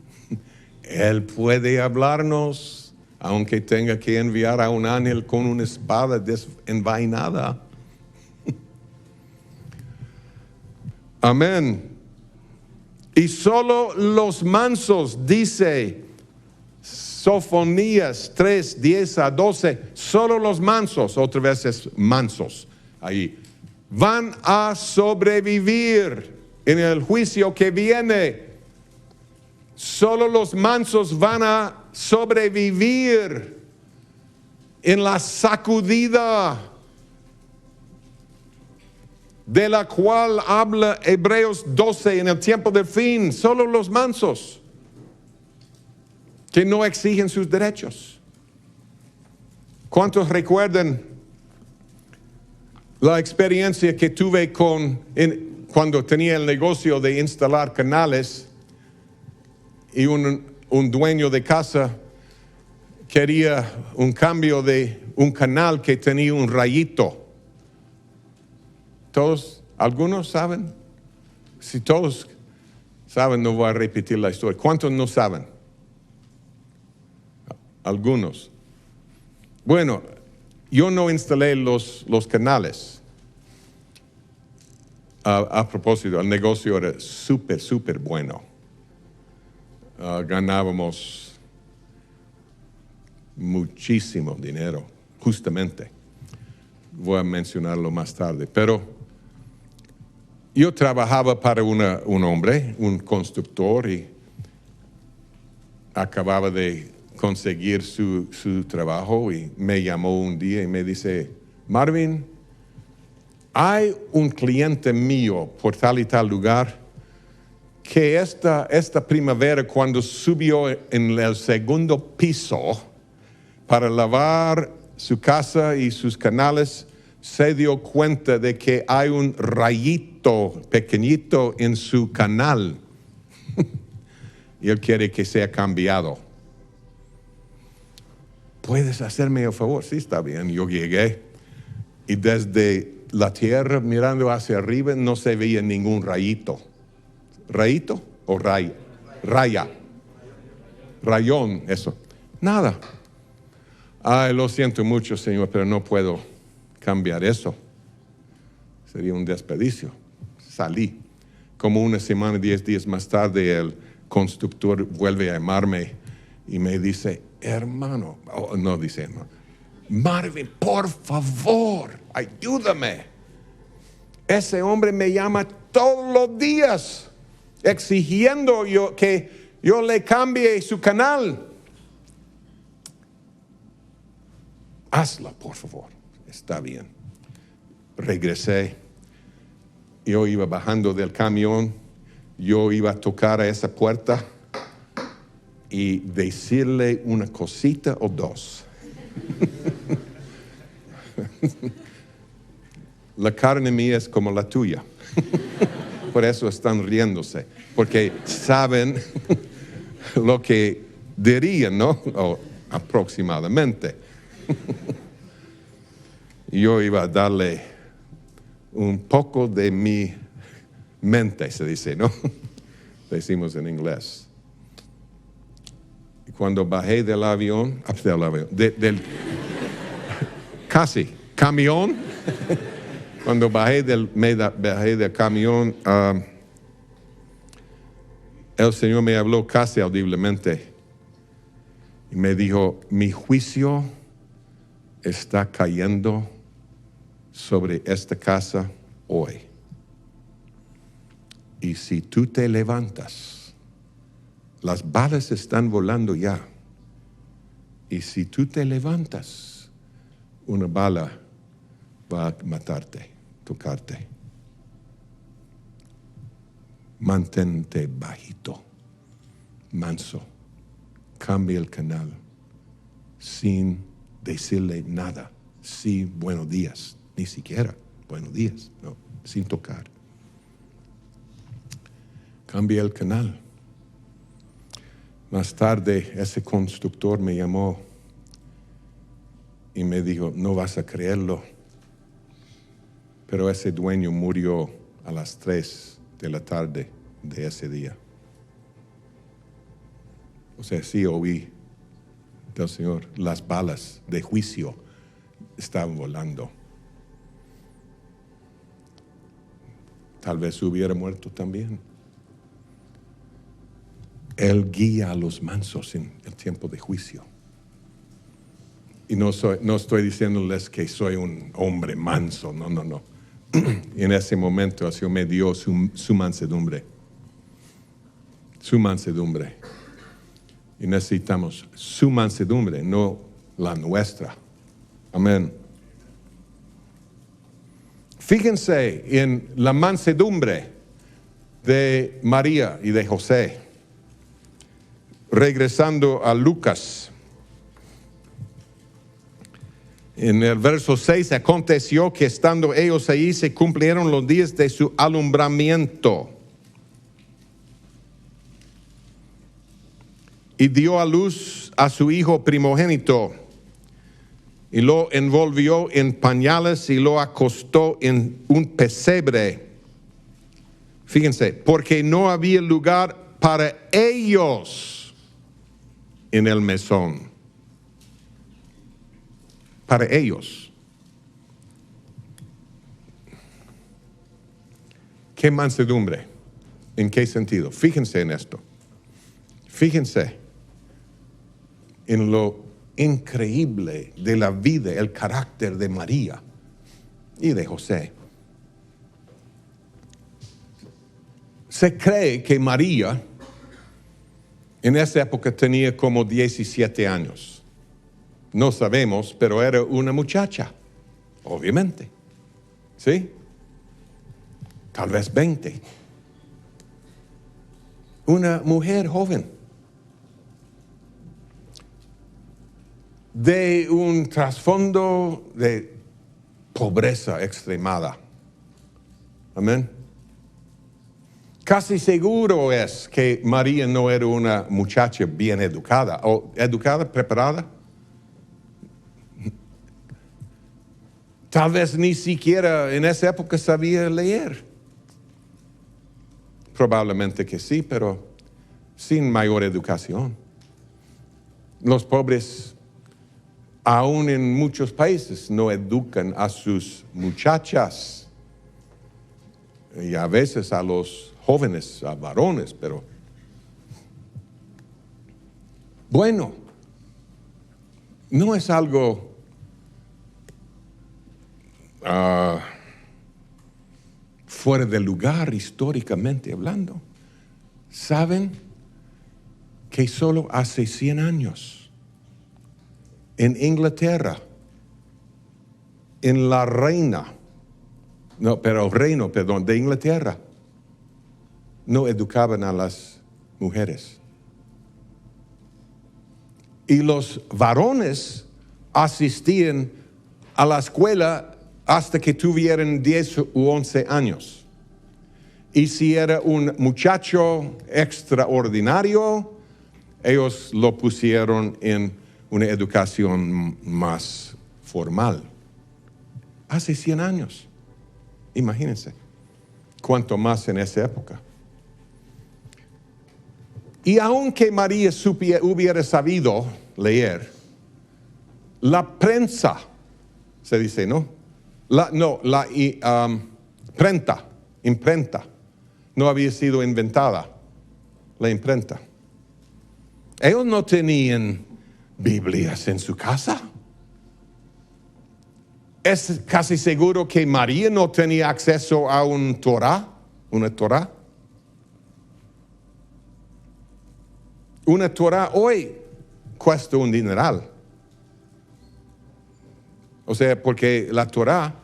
Él puede hablarnos, aunque tenga que enviar a un ángel con una espada desenvainada. Amén. Y solo los mansos, dice Sofonías 3, 10 a 12, solo los mansos, otra vez es mansos, ahí, van a sobrevivir en el juicio que viene. Solo los mansos van a sobrevivir en la sacudida de la cual habla Hebreos 12 en el tiempo del fin. Solo los mansos que no exigen sus derechos. ¿Cuántos recuerdan la experiencia que tuve cuando tenía el negocio de instalar canales y un dueño de casa quería un cambio de un canal que tenía un rayito? ¿Algunos saben? Si todos saben, no voy a repetir la historia. ¿Cuántos no saben? Algunos. Bueno, yo no instalé los canales. A propósito, el negocio era súper bueno. Ganábamos muchísimo dinero, justamente. Voy a mencionarlo más tarde. Pero yo trabajaba para un hombre, un constructor, y acababa de conseguir su trabajo y me llamó un día y me dice: Marvin, hay un cliente mío por tal y tal lugar que esta primavera, cuando subió en el segundo piso para lavar su casa y sus canales, se dio cuenta de que hay un rayito pequeñito en su canal y él quiere que sea cambiado. ¿Puedes hacerme el favor? Sí, está bien. Yo llegué y desde la tierra mirando hacia arriba no se veía ningún rayito. ¿Rayito o raya? Raya. Rayón, eso. Nada. Ay, lo siento mucho, Señor, pero no puedo cambiar eso. Sería un desperdicio. Salí. Como una semana, 10 días más tarde, el constructor vuelve a llamarme y me dice: hermano, no dice hermano, Marvin, por favor, ayúdame. Ese hombre me llama todos los días exigiendo que yo le cambie su canal. Hazla, por favor. Está bien. Regresé. Yo iba bajando del camión. Yo iba a tocar a esa puerta y decirle una cosita o dos. La carne mía es como la tuya. Por eso están riéndose, porque saben lo que dirían, ¿no? O aproximadamente. Yo iba a darle un poco de mi mente, se dice, ¿no? Decimos en inglés. Y cuando bajé del avión, del casi camión, cuando bajé del camión, el Señor me habló casi audiblemente y me dijo: mi juicio está cayendo sobre esta casa hoy. Y si tú te levantas, las balas están volando ya. Y si tú te levantas, una bala va a matarte, tocarte. Mantente bajito, manso. Cambia el canal sin decirle nada. Sí, buenos días. Ni siquiera buenos días, no, sin tocar. Cambia el canal. Más tarde, ese constructor me llamó y me dijo: no vas a creerlo, pero ese dueño murió a las 3 de la tarde de ese día. O sea, sí oí del Señor, las balas de juicio estaban volando. Tal vez hubiera muerto también. Él guía a los mansos en el tiempo de juicio. Y no estoy diciéndoles que soy un hombre manso, no. En ese momento el Señor me dio su mansedumbre. Su mansedumbre. Y necesitamos su mansedumbre, no la nuestra. Amén. Fíjense en la mansedumbre de María y de José. Regresando a Lucas. En el verso 6, aconteció que estando ellos allí se cumplieron los días de su alumbramiento. Y dio a luz a su hijo primogénito. Y lo envolvió en pañales y lo acostó en un pesebre. Fíjense, porque no había lugar para ellos en el mesón. Para ellos. ¿Qué mansedumbre? ¿En qué sentido? Fíjense en esto. Fíjense en lo increíble de la vida, el carácter de María y de José. Se cree que María en esa época tenía como 17 años. No sabemos, pero era una muchacha, obviamente. ¿Sí? Tal vez 20. Una mujer joven. De un trasfondo de pobreza extremada. Amén. Casi seguro es que María no era una muchacha bien educada, o educada, preparada. Tal vez ni siquiera en esa época sabía leer. Probablemente que sí, pero sin mayor educación. Los pobres, aún en muchos países, no educan a sus muchachas. Y a veces a los jóvenes, a varones, pero bueno, no es algo fuera de lugar históricamente hablando. ¿Saben que solo hace 100 años en Inglaterra, en el reino de Inglaterra, no educaban a las mujeres? Y los varones asistían a la escuela hasta que tuvieran 10 u 11 años. Y si era un muchacho extraordinario, ellos lo pusieron en una educación más formal. Hace 100 años. Imagínense. Cuanto más en esa época. Y aunque María hubiera sabido leer, la prensa, se dice, ¿no? Imprenta, no había sido inventada, la imprenta. Ellos no tenían Biblias en su casa. Es casi seguro que María no tenía acceso a una Torá. Una Torá hoy cuesta un dineral. O sea, porque la Torá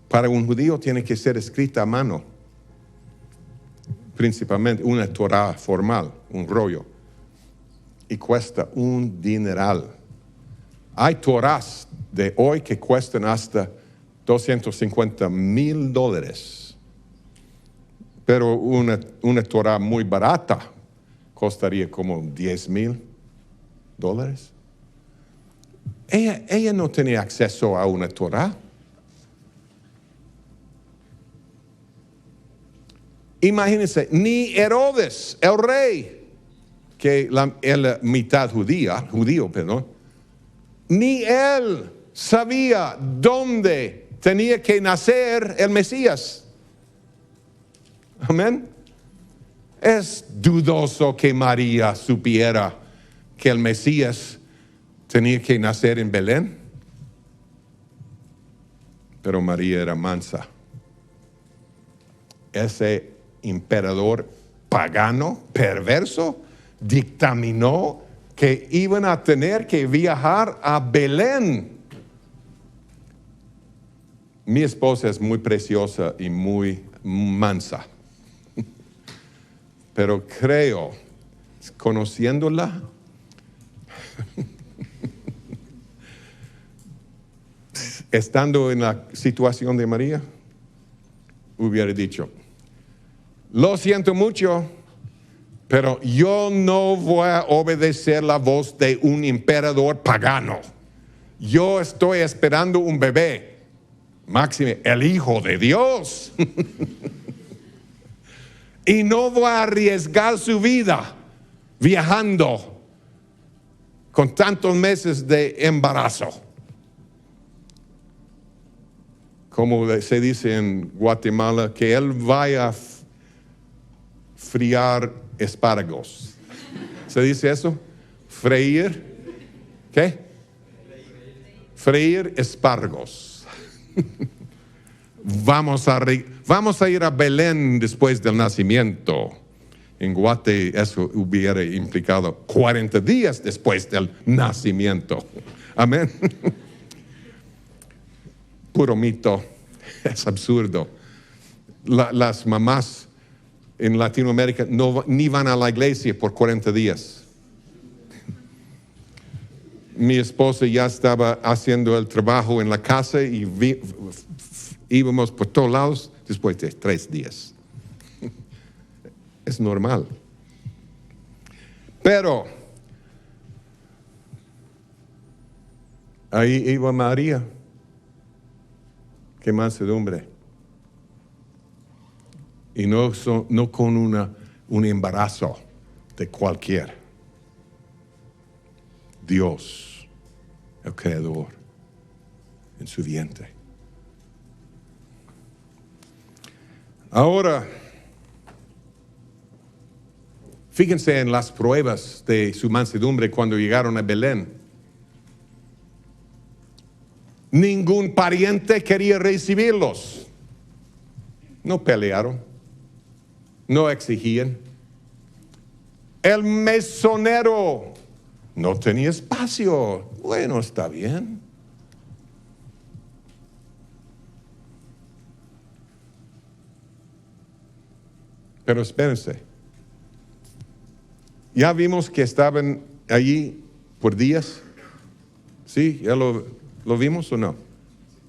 para un judío tiene que ser escrita a mano. Principalmente una Torá formal, un rollo. Y cuesta un dineral. Hay Torás de hoy que cuestan hasta $250,000. Pero una Torá muy barata costaría como $10,000. Ella no tenía acceso a una Torá. Imagínense, ni Herodes, el rey, que la mitad judío, ni él sabía dónde tenía que nacer el Mesías. Amén. Es dudoso que María supiera que el Mesías tenía que nacer en Belén. Pero María era mansa. Ese emperador pagano, perverso, dictaminó que iban a tener que viajar a Belén. Mi esposa es muy preciosa y muy mansa. Pero creo, conociéndola, estando en la situación de María, hubiera dicho, lo siento mucho, pero yo no voy a obedecer la voz de un emperador pagano. Yo estoy esperando un bebé, máxime, el Hijo de Dios. Y no voy a arriesgar su vida viajando con tantos meses de embarazo. Como se dice en Guatemala, que él vaya a friar espárragos. ¿Se dice eso? Freír. ¿Qué? Freír espárragos. Vamos a ir a Belén después del nacimiento. En Guate eso hubiera implicado 40 días después del nacimiento. Amén. Puro mito. Es absurdo. Las mamás en Latinoamérica ni van a la iglesia por 40 días. Mi esposa ya estaba haciendo el trabajo en la casa y íbamos por todos lados después de 3 días. Es normal. Pero ahí iba María. Qué mansedumbre. Y no con un embarazo de cualquier. Dios, el Creador, en su vientre. Ahora, fíjense en las pruebas de su mansedumbre cuando llegaron a Belén. Ningún pariente quería recibirlos. No pelearon. No exigían. El mesonero no tenía espacio. Bueno, está bien. Pero espérense. Ya vimos que estaban allí por días. ¿Sí? ¿Ya lo vimos o no?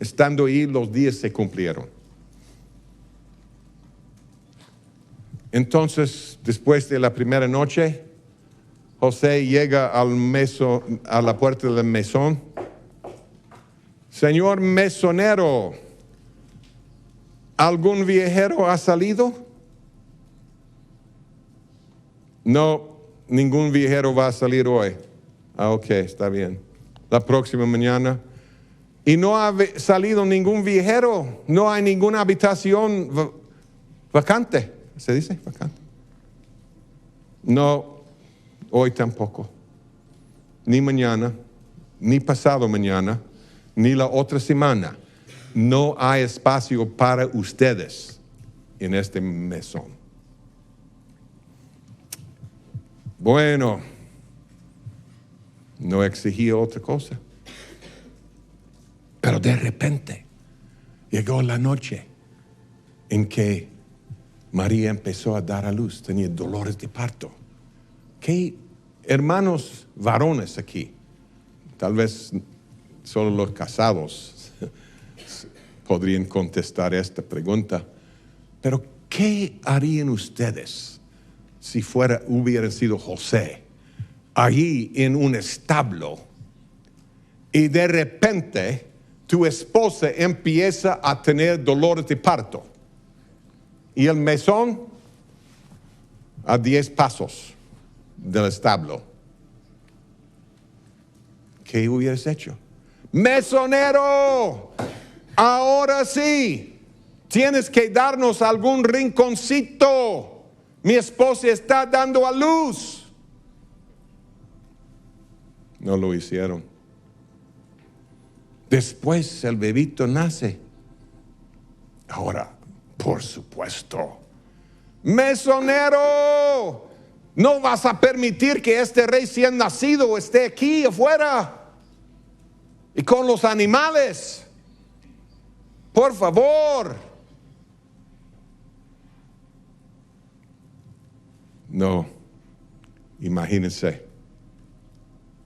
Estando ahí, los días se cumplieron. Entonces, después de la primera noche, José llega a la puerta del mesón. Señor mesonero, ¿algún viajero ha salido? No, ningún viajero va a salir hoy. Ok, está bien. La próxima mañana. Y no ha salido ningún viajero, no hay ninguna habitación vacante. ¿Se dice vacante? No, hoy tampoco. Ni mañana, ni pasado mañana, ni la otra semana. No hay espacio para ustedes en este mesón. Bueno, no exigía otra cosa. Pero de repente llegó la noche en que María empezó a dar a luz, tenía dolores de parto. ¿Qué hermanos varones aquí? Tal vez solo los casados podrían contestar esta pregunta. Pero ¿qué harían ustedes si hubieran sido José allí en un establo y de repente tu esposa empieza a tener dolores de parto y el mesón a 10 pasos del establo? ¿Qué hubieras hecho? Mesonero, ahora sí, tienes que darnos algún rinconcito mi esposa está dando a luz. No lo hicieron. Después el bebito nace. Ahora, por supuesto, mesonero, no vas a permitir que este recién nacido esté aquí afuera y con los animales. Por favor. No, imagínense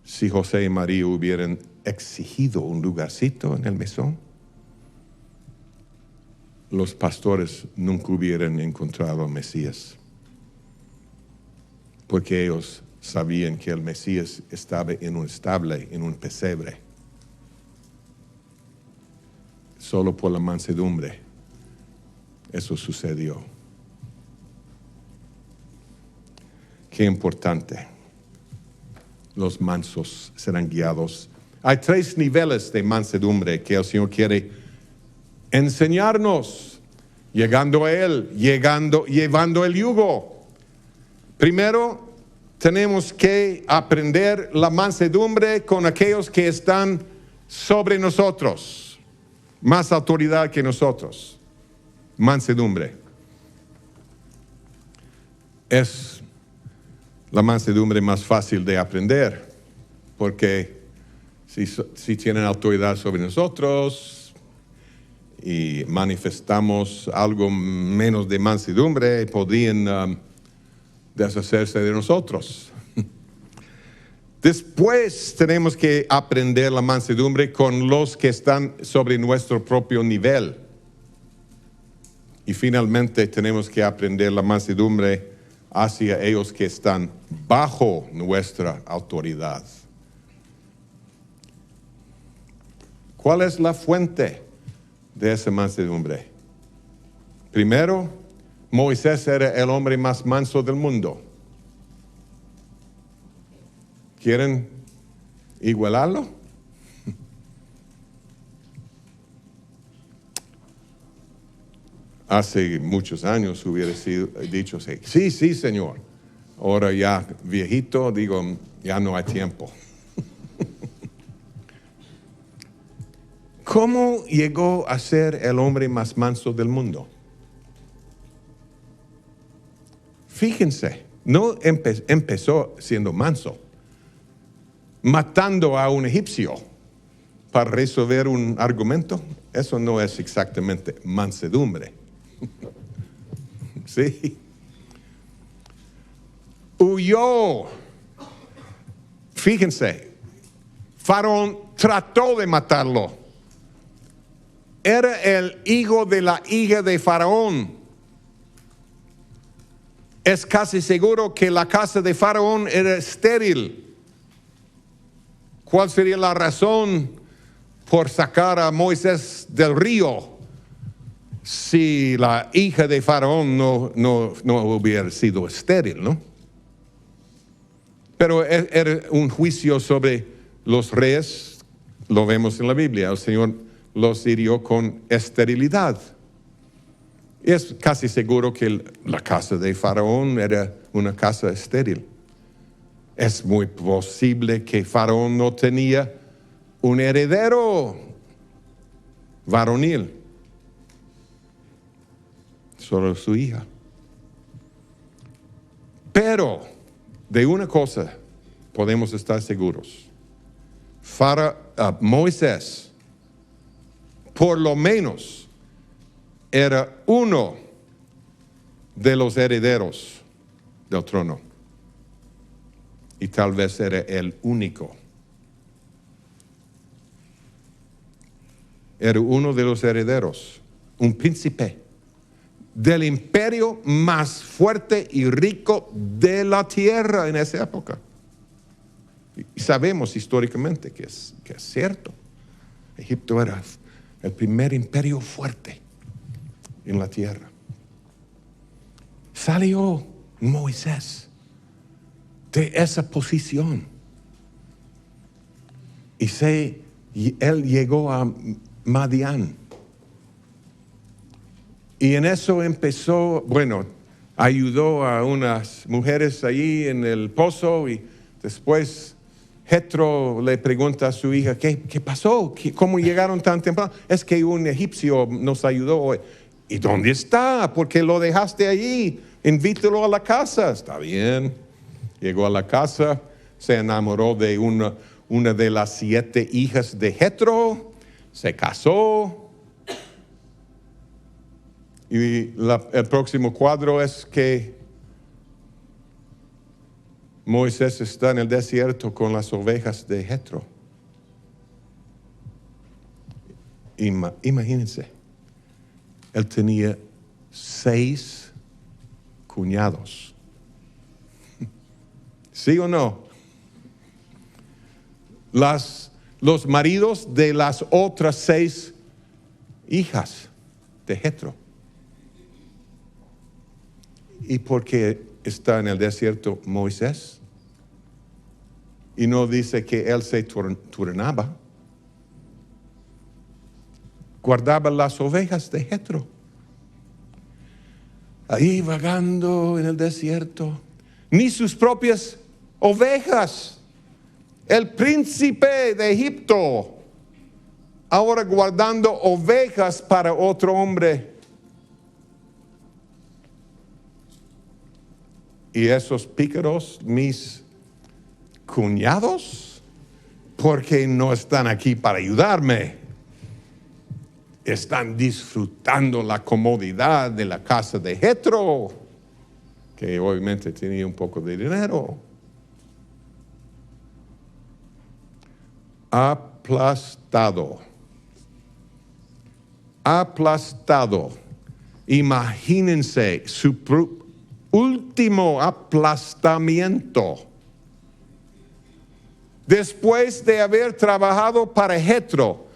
si José y María hubieran exigido un lugarcito en el mesón. Los pastores nunca hubieran encontrado al Mesías, porque ellos sabían que el Mesías estaba en un estable, en un pesebre. Solo por la mansedumbre eso sucedió. Qué importante. Los mansos serán guiados. Hay 3 niveles de mansedumbre que el Señor quiere enseñarnos, llegando a Él, llevando el yugo. Primero, tenemos que aprender la mansedumbre con aquellos que están sobre nosotros, más autoridad que nosotros. Mansedumbre. Es la mansedumbre más fácil de aprender, porque si tienen autoridad sobre nosotros y manifestamos algo menos de mansedumbre, podrían deshacerse de nosotros. Después tenemos que aprender la mansedumbre con los que están sobre nuestro propio nivel. Y finalmente tenemos que aprender la mansedumbre hacia ellos que están bajo nuestra autoridad. ¿Cuál es la fuente de esa mansedumbre? Primero, Moisés era el hombre más manso del mundo. ¿Quieren igualarlo? Hace muchos años hubiera dicho, sí, Señor. Ahora ya viejito, digo, ya no hay tiempo. ¿Cómo llegó a ser el hombre más manso del mundo? Fíjense, no empezó siendo manso, matando a un egipcio para resolver un argumento. Eso no es exactamente mansedumbre. Sí. Huyó. Fíjense, Faraón trató de matarlo. Era el hijo de la hija de Faraón. Es casi seguro que la casa de Faraón era estéril. ¿Cuál sería la razón por sacar a Moisés del río si la hija de Faraón no hubiera sido estéril, no? Pero era un juicio sobre los reyes, lo vemos en la Biblia. El Señor los hirió con esterilidad. Es casi seguro que la casa de Faraón era una casa estéril. Es muy posible que Faraón no tenía un heredero varonil, solo su hija. Pero de una cosa podemos estar seguros. Moisés, por lo menos, era uno de los herederos del trono. Y tal vez era el único. Era uno de los herederos, un príncipe del imperio más fuerte y rico de la tierra en esa época. Y sabemos históricamente que es cierto. Egipto era el primer imperio fuerte en la tierra. Salió Moisés de esa posición y él llegó a Madián. Y en eso empezó, ayudó a unas mujeres allí en el pozo y después Jetro le pregunta a su hija, ¿qué pasó? ¿Cómo llegaron tan temprano? Es que un egipcio nos ayudó hoy. ¿Y dónde está? ¿Por qué lo dejaste allí? Invítalo a la casa. Está bien. Llegó a la casa, se enamoró de una de las 7 hijas de Jetro, se casó. Y el próximo cuadro es que Moisés está en el desierto con las ovejas de Jetro. Imagínense, él tenía 6 cuñados. ¿Sí o no? Los maridos de las otras 6 hijas de Jetro. ¿Y por qué está en el desierto Moisés? Y no dice que él se turnaba. Guardaba las ovejas de Jetro. Ahí vagando en el desierto. Ni sus propias ovejas. El príncipe de Egipto. Ahora guardando ovejas para otro hombre. Y esos pícaros, mis cuñados, porque no están aquí para ayudarme. Están disfrutando la comodidad de la casa de Jetro, que obviamente tenía un poco de dinero. Aplastado. Imagínense su último aplastamiento. Después de haber trabajado para Jetro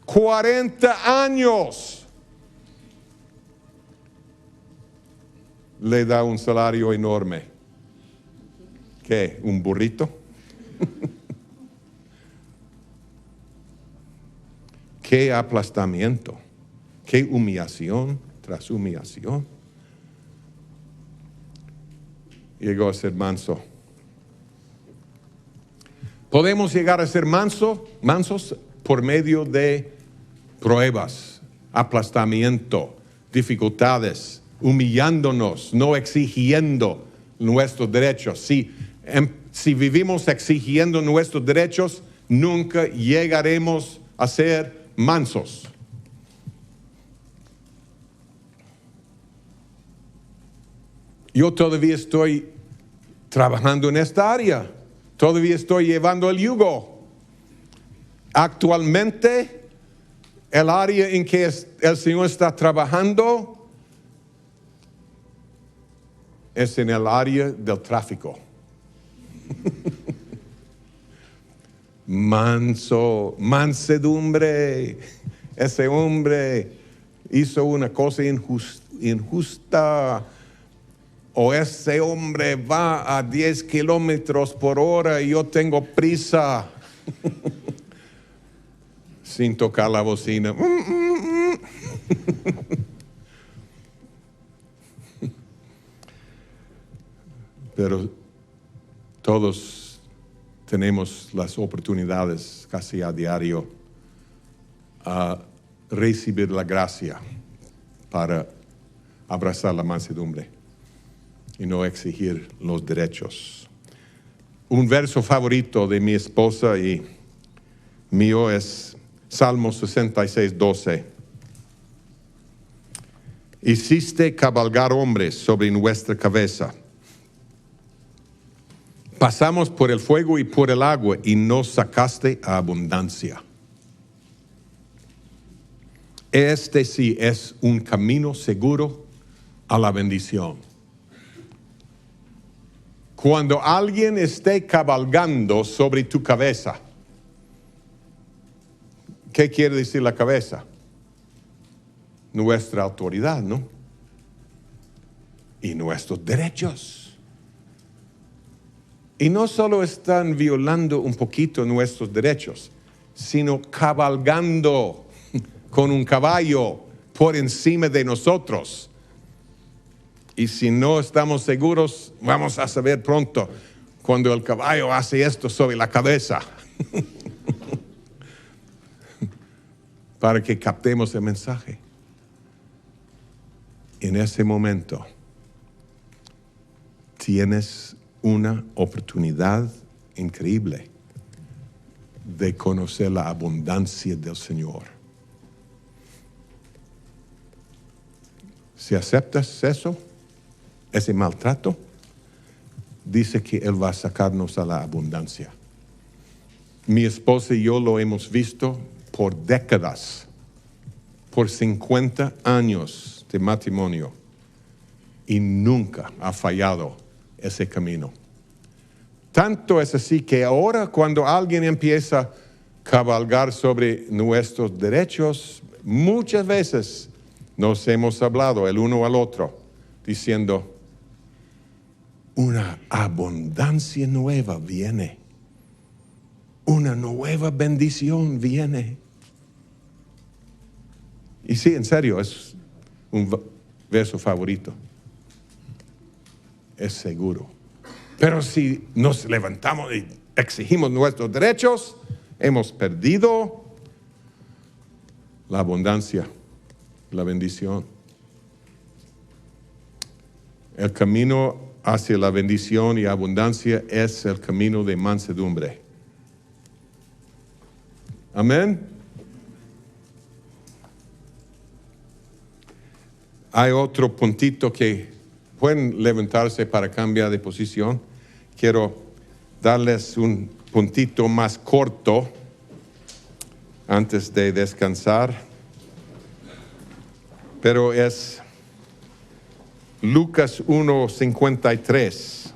40 años, le da un salario enorme. ¿Qué? ¿Un burrito? Qué aplastamiento, qué humillación tras humillación. Llegó a ser manso. Podemos llegar a ser mansos por medio de pruebas, aplastamiento, dificultades, humillándonos, no exigiendo nuestros derechos. Si vivimos exigiendo nuestros derechos, nunca llegaremos a ser mansos. Yo todavía estoy trabajando en esta área. Todavía estoy llevando el yugo. Actualmente, el área en que el Señor está trabajando es en el área del tráfico. Mansedumbre. Ese hombre hizo una cosa injusta. O ese hombre va a 10 kilómetros por hora y yo tengo prisa. Sin tocar la bocina. Pero todos tenemos las oportunidades casi a diario a recibir la gracia para abrazar la mansedumbre y no exigir los derechos. Un verso favorito de mi esposa y mío es Salmo 66, 12. Hiciste cabalgar hombres sobre nuestra cabeza. Pasamos por el fuego y por el agua y nos sacaste a abundancia. Este sí es un camino seguro a la bendición. Cuando alguien esté cabalgando sobre tu cabeza, ¿qué quiere decir la cabeza? Nuestra autoridad, ¿no? Y nuestros derechos. Y no solo están violando un poquito nuestros derechos, sino cabalgando con un caballo por encima de nosotros. Y si no estamos seguros, vamos a saber pronto cuando el caballo hace esto sobre la cabeza. Para que captemos el mensaje. En ese momento tienes una oportunidad increíble de conocer la abundancia del Señor. Si aceptas eso, ese maltrato, dice que Él va a sacarnos a la abundancia. Mi esposa y yo lo hemos visto por décadas, por 50 años de matrimonio, y nunca ha fallado ese camino. Tanto es así que ahora cuando alguien empieza a cabalgar sobre nuestros derechos, muchas veces nos hemos hablado el uno al otro, diciendo, una abundancia nueva viene. Una nueva bendición viene. Y sí, en serio, es un verso favorito. Es seguro. Pero si nos levantamos y exigimos nuestros derechos, hemos perdido la abundancia, la bendición. El camino hacia la bendición y abundancia es el camino de mansedumbre. Amén. Hay otro puntito que pueden levantarse para cambiar de posición. Quiero darles un puntito más corto antes de descansar. Pero es Lucas 1:53.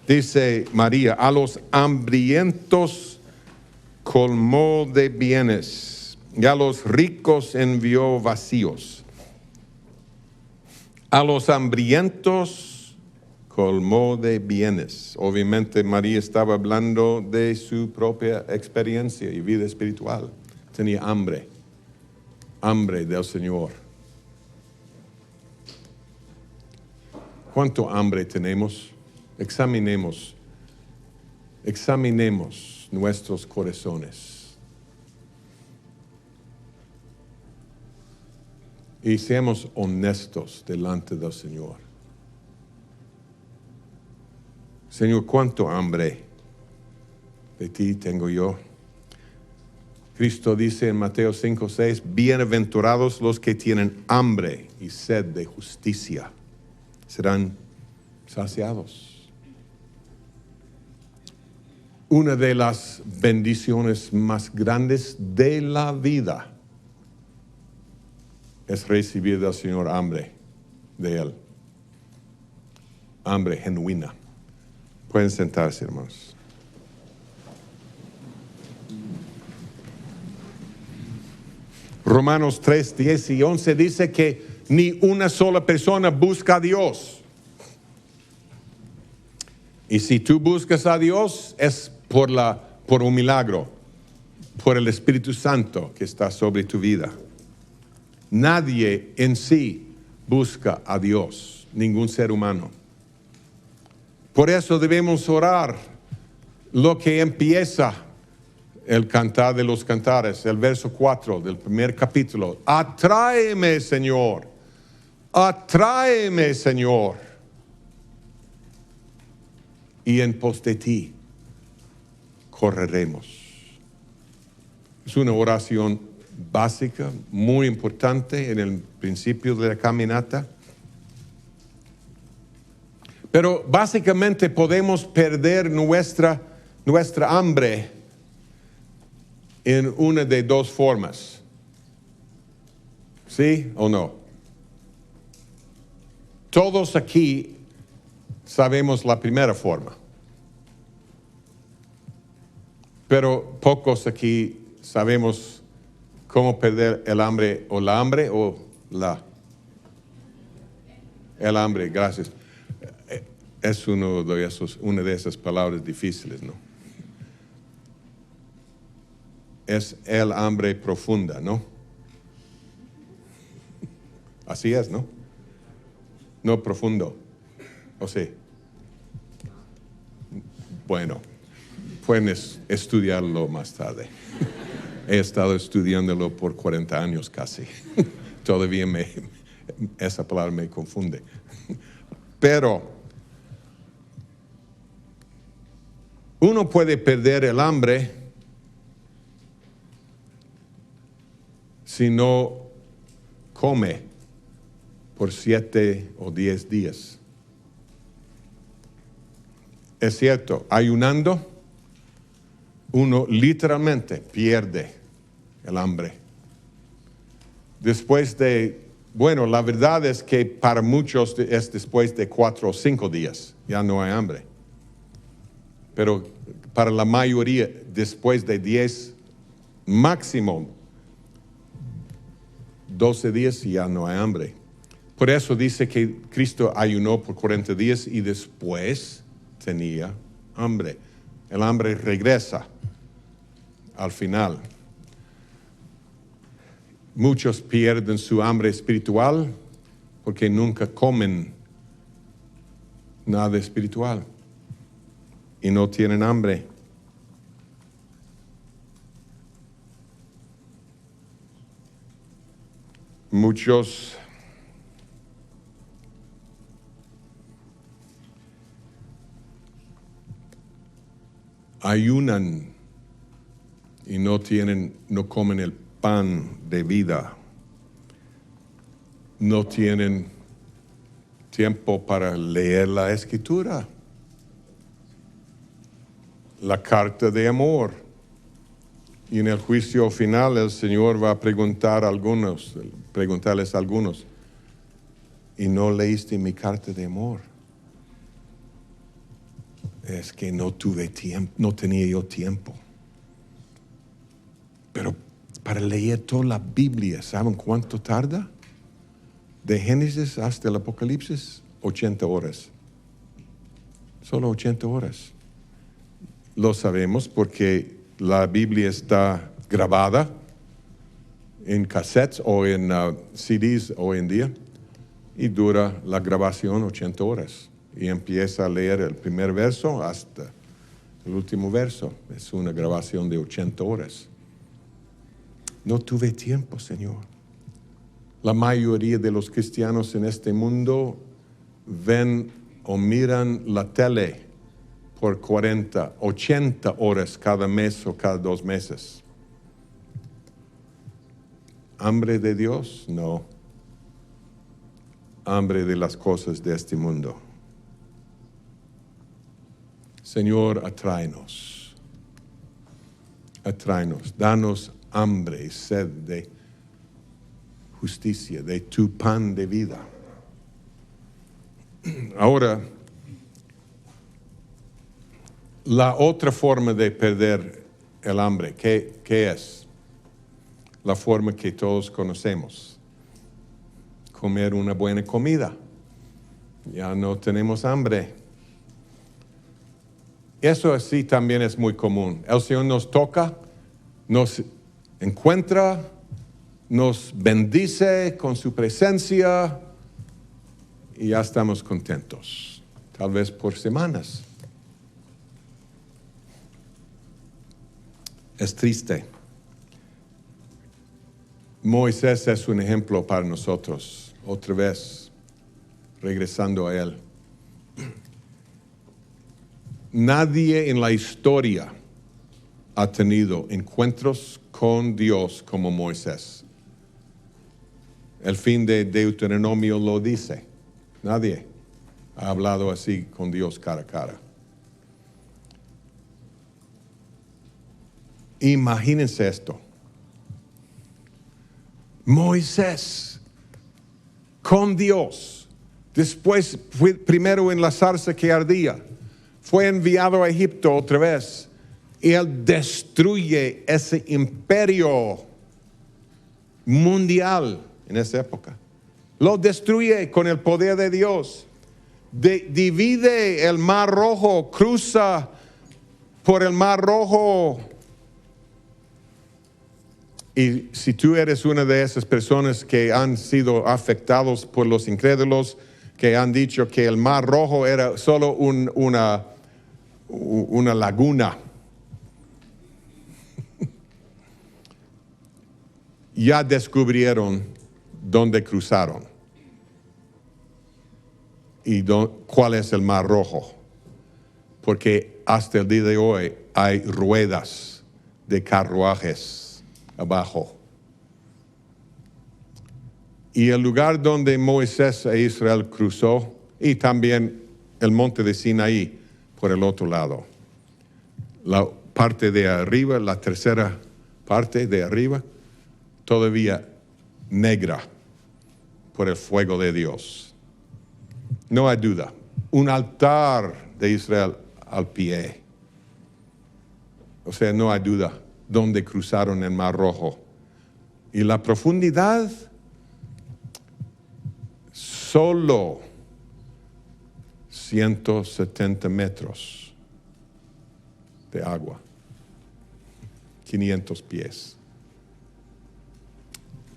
Dice María, a los hambrientos colmó de bienes, y a los ricos envió vacíos. A los hambrientos colmó de bienes. Obviamente María estaba hablando de su propia experiencia y vida espiritual. Tenía hambre del Señor. ¿Cuánto hambre tenemos? Examinemos nuestros corazones. Y seamos honestos delante del Señor. Señor, ¿cuánto hambre de ti tengo yo? Cristo dice en Mateo 5:6, bienaventurados los que tienen hambre y sed de justicia, serán saciados. Una de las bendiciones más grandes de la vida es recibir del Señor hambre de Él. Hambre genuina. Pueden sentarse, hermanos. Romanos 3:10 y 11 dice que ni una sola persona busca a Dios. Y si tú buscas a Dios es por un milagro, por el Espíritu Santo que está sobre tu vida. Nadie en sí busca a Dios, ningún ser humano. Por eso debemos orar lo que empieza el Cantar de los Cantares, el verso 4 del primer capítulo. Atráeme, Señor. Atráeme, Señor. Y en pos de ti correremos. Es una oración básica, muy importante en el principio de la caminata. Pero básicamente podemos perder nuestra hambre en una de dos formas. ¿Sí o no? Todos aquí sabemos la primera forma. Pero pocos aquí sabemos cómo perder el hambre o el hambre, gracias. Es una de esas palabras difíciles, ¿no? Es el hambre profunda, ¿no? Así es, ¿no? No profundo. ¿O sí? Bueno, pueden estudiarlo más tarde. He estado estudiándolo por 40 años casi. Todavía esa palabra me confunde. Pero uno puede perder el hambre si no come por 7 o 10 días. Es cierto, ayunando, uno literalmente pierde el hambre. La verdad es que para muchos es después de 4 o 5 días, ya no hay hambre. Pero para la mayoría, después de 10, máximo 12 días ya no hay hambre. Por eso dice que Cristo ayunó por 40 días y después tenía hambre. El hambre regresa al final. Muchos pierden su hambre espiritual porque nunca comen nada espiritual y no tienen hambre. Muchos ayunan y no comen el pan de vida. No tienen tiempo para leer la Escritura, la carta de amor. Y en el juicio final el Señor va a preguntarles a algunos, ¿y no leíste mi carta de amor? Es que no tuve tiempo, no tenía yo tiempo. Pero para leer toda la Biblia, ¿saben cuánto tarda? De Génesis hasta el Apocalipsis, 80 horas. Solo 80 horas. Lo sabemos porque la Biblia está grabada en cassettes o en CDs hoy en día y dura la grabación 80 horas. Y empieza a leer el primer verso hasta el último verso. Es una grabación de 80 horas. No tuve tiempo, Señor. La mayoría de los cristianos en este mundo ven o miran la tele por 40, 80 horas cada mes o cada 2 meses. ¿Hambre de Dios? No. Hambre de las cosas de este mundo. Señor, atráenos. Atráenos. Danos hambre y sed de justicia, de tu pan de vida. Ahora, la otra forma de perder el hambre, ¿qué es? La forma que todos conocemos. Comer una buena comida. Ya no tenemos hambre. Eso así también es muy común. El Señor nos toca, nos encuentra, nos bendice con su presencia y ya estamos contentos, tal vez por semanas. Es triste. Moisés es un ejemplo para nosotros, otra vez, regresando a él. Nadie en la historia ha tenido encuentros con Dios como Moisés. El fin de Deuteronomio lo dice. Nadie ha hablado así con Dios cara a cara. Imagínense esto. Moisés con Dios, después fue primero en la zarza que ardía, fue enviado a Egipto otra vez y él destruye ese imperio mundial en esa época. Lo destruye con el poder de Dios. Divide el Mar Rojo, cruza por el Mar Rojo. Y si tú eres una de esas personas que han sido afectados por los incrédulos, que han dicho que el Mar Rojo era solo una laguna. Ya descubrieron dónde cruzaron y cuál es el Mar Rojo, porque hasta el día de hoy hay ruedas de carruajes abajo. Y el lugar donde Moisés e Israel cruzó, y también el monte de Sinaí por el otro lado. La parte de arriba, la tercera parte de arriba, todavía negra por el fuego de Dios. No hay duda. Un altar de Israel al pie. O sea, no hay duda dónde cruzaron el Mar Rojo. Y la profundidad, solo 170 metros de agua, 500 pies.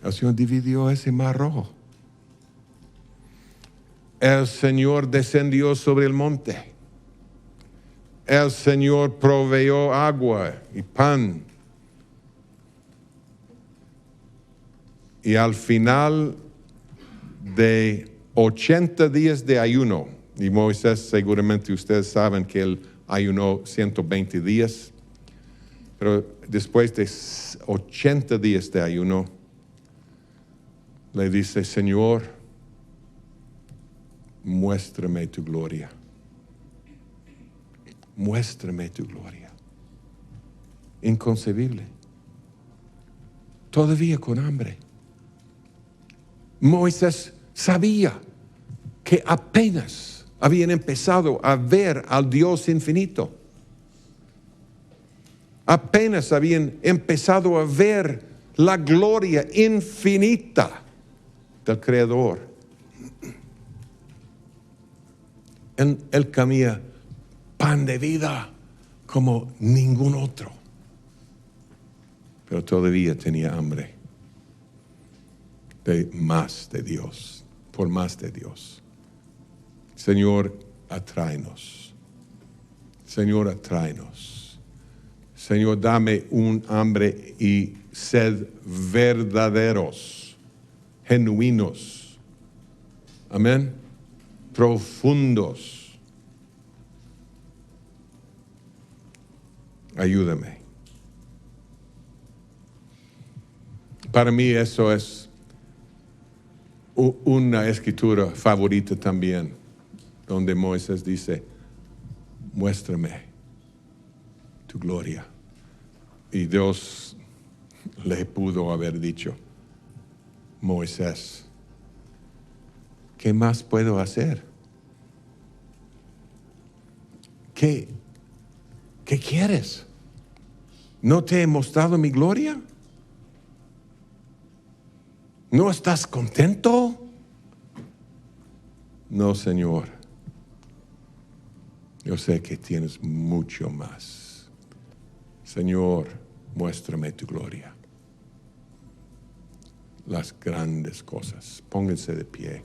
El Señor dividió ese Mar Rojo. El Señor descendió sobre el monte. El Señor proveyó agua y pan. Y al final de 80 días de ayuno, y Moisés, seguramente ustedes saben que él ayunó 120 días, pero después de 80 días de ayuno, le dice: Señor, muéstrame tu gloria. Muéstrame tu gloria. Inconcebible. Todavía con hambre. Moisés sabía que apenas habían empezado a ver al Dios infinito. Apenas habían empezado a ver la gloria infinita del Creador. Él comía pan de vida como ningún otro, pero todavía tenía hambre de más de Dios, por más de Dios. Señor, atráenos. Señor, atráenos. Señor, dame un hambre y sed verdaderos, genuinos. Amén. Profundos. Ayúdame. Para mí eso es una escritura favorita también, donde Moisés dice: muéstrame tu gloria. Y Dios le pudo haber dicho: Moisés, ¿qué más puedo hacer? ¿Qué quieres? ¿No te he mostrado mi gloria? ¿No estás contento? No, Señor. Yo sé que tienes mucho más. Señor, muéstrame tu gloria. Las grandes cosas. Pónganse de pie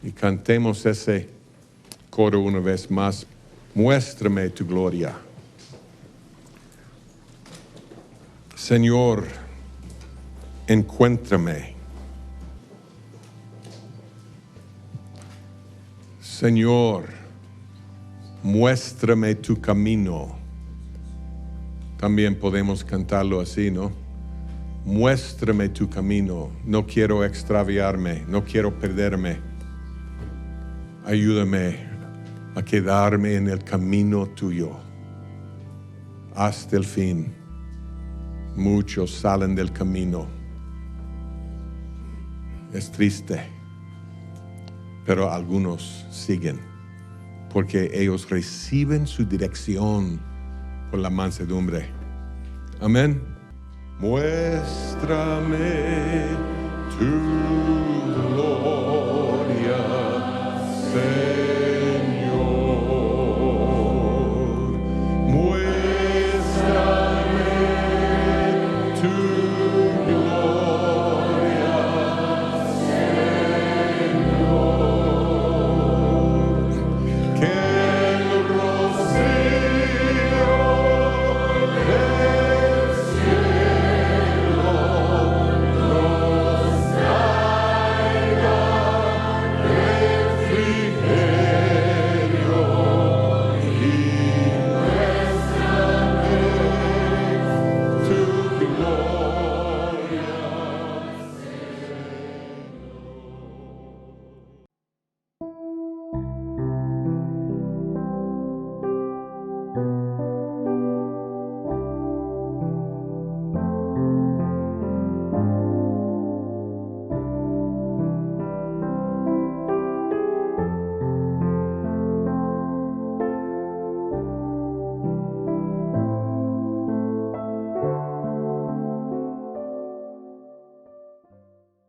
y cantemos ese coro una vez más. Muéstrame tu gloria. Señor, encuéntrame. Señor, muéstrame tu camino. También podemos cantarlo así, ¿no? Muéstrame tu camino. No quiero extraviarme, no quiero perderme. Ayúdame a quedarme en el camino tuyo hasta el fin. Muchos salen del camino. Es triste, pero algunos siguen porque ellos reciben su dirección por la mansedumbre. Amén. Muéstrame tu gloria.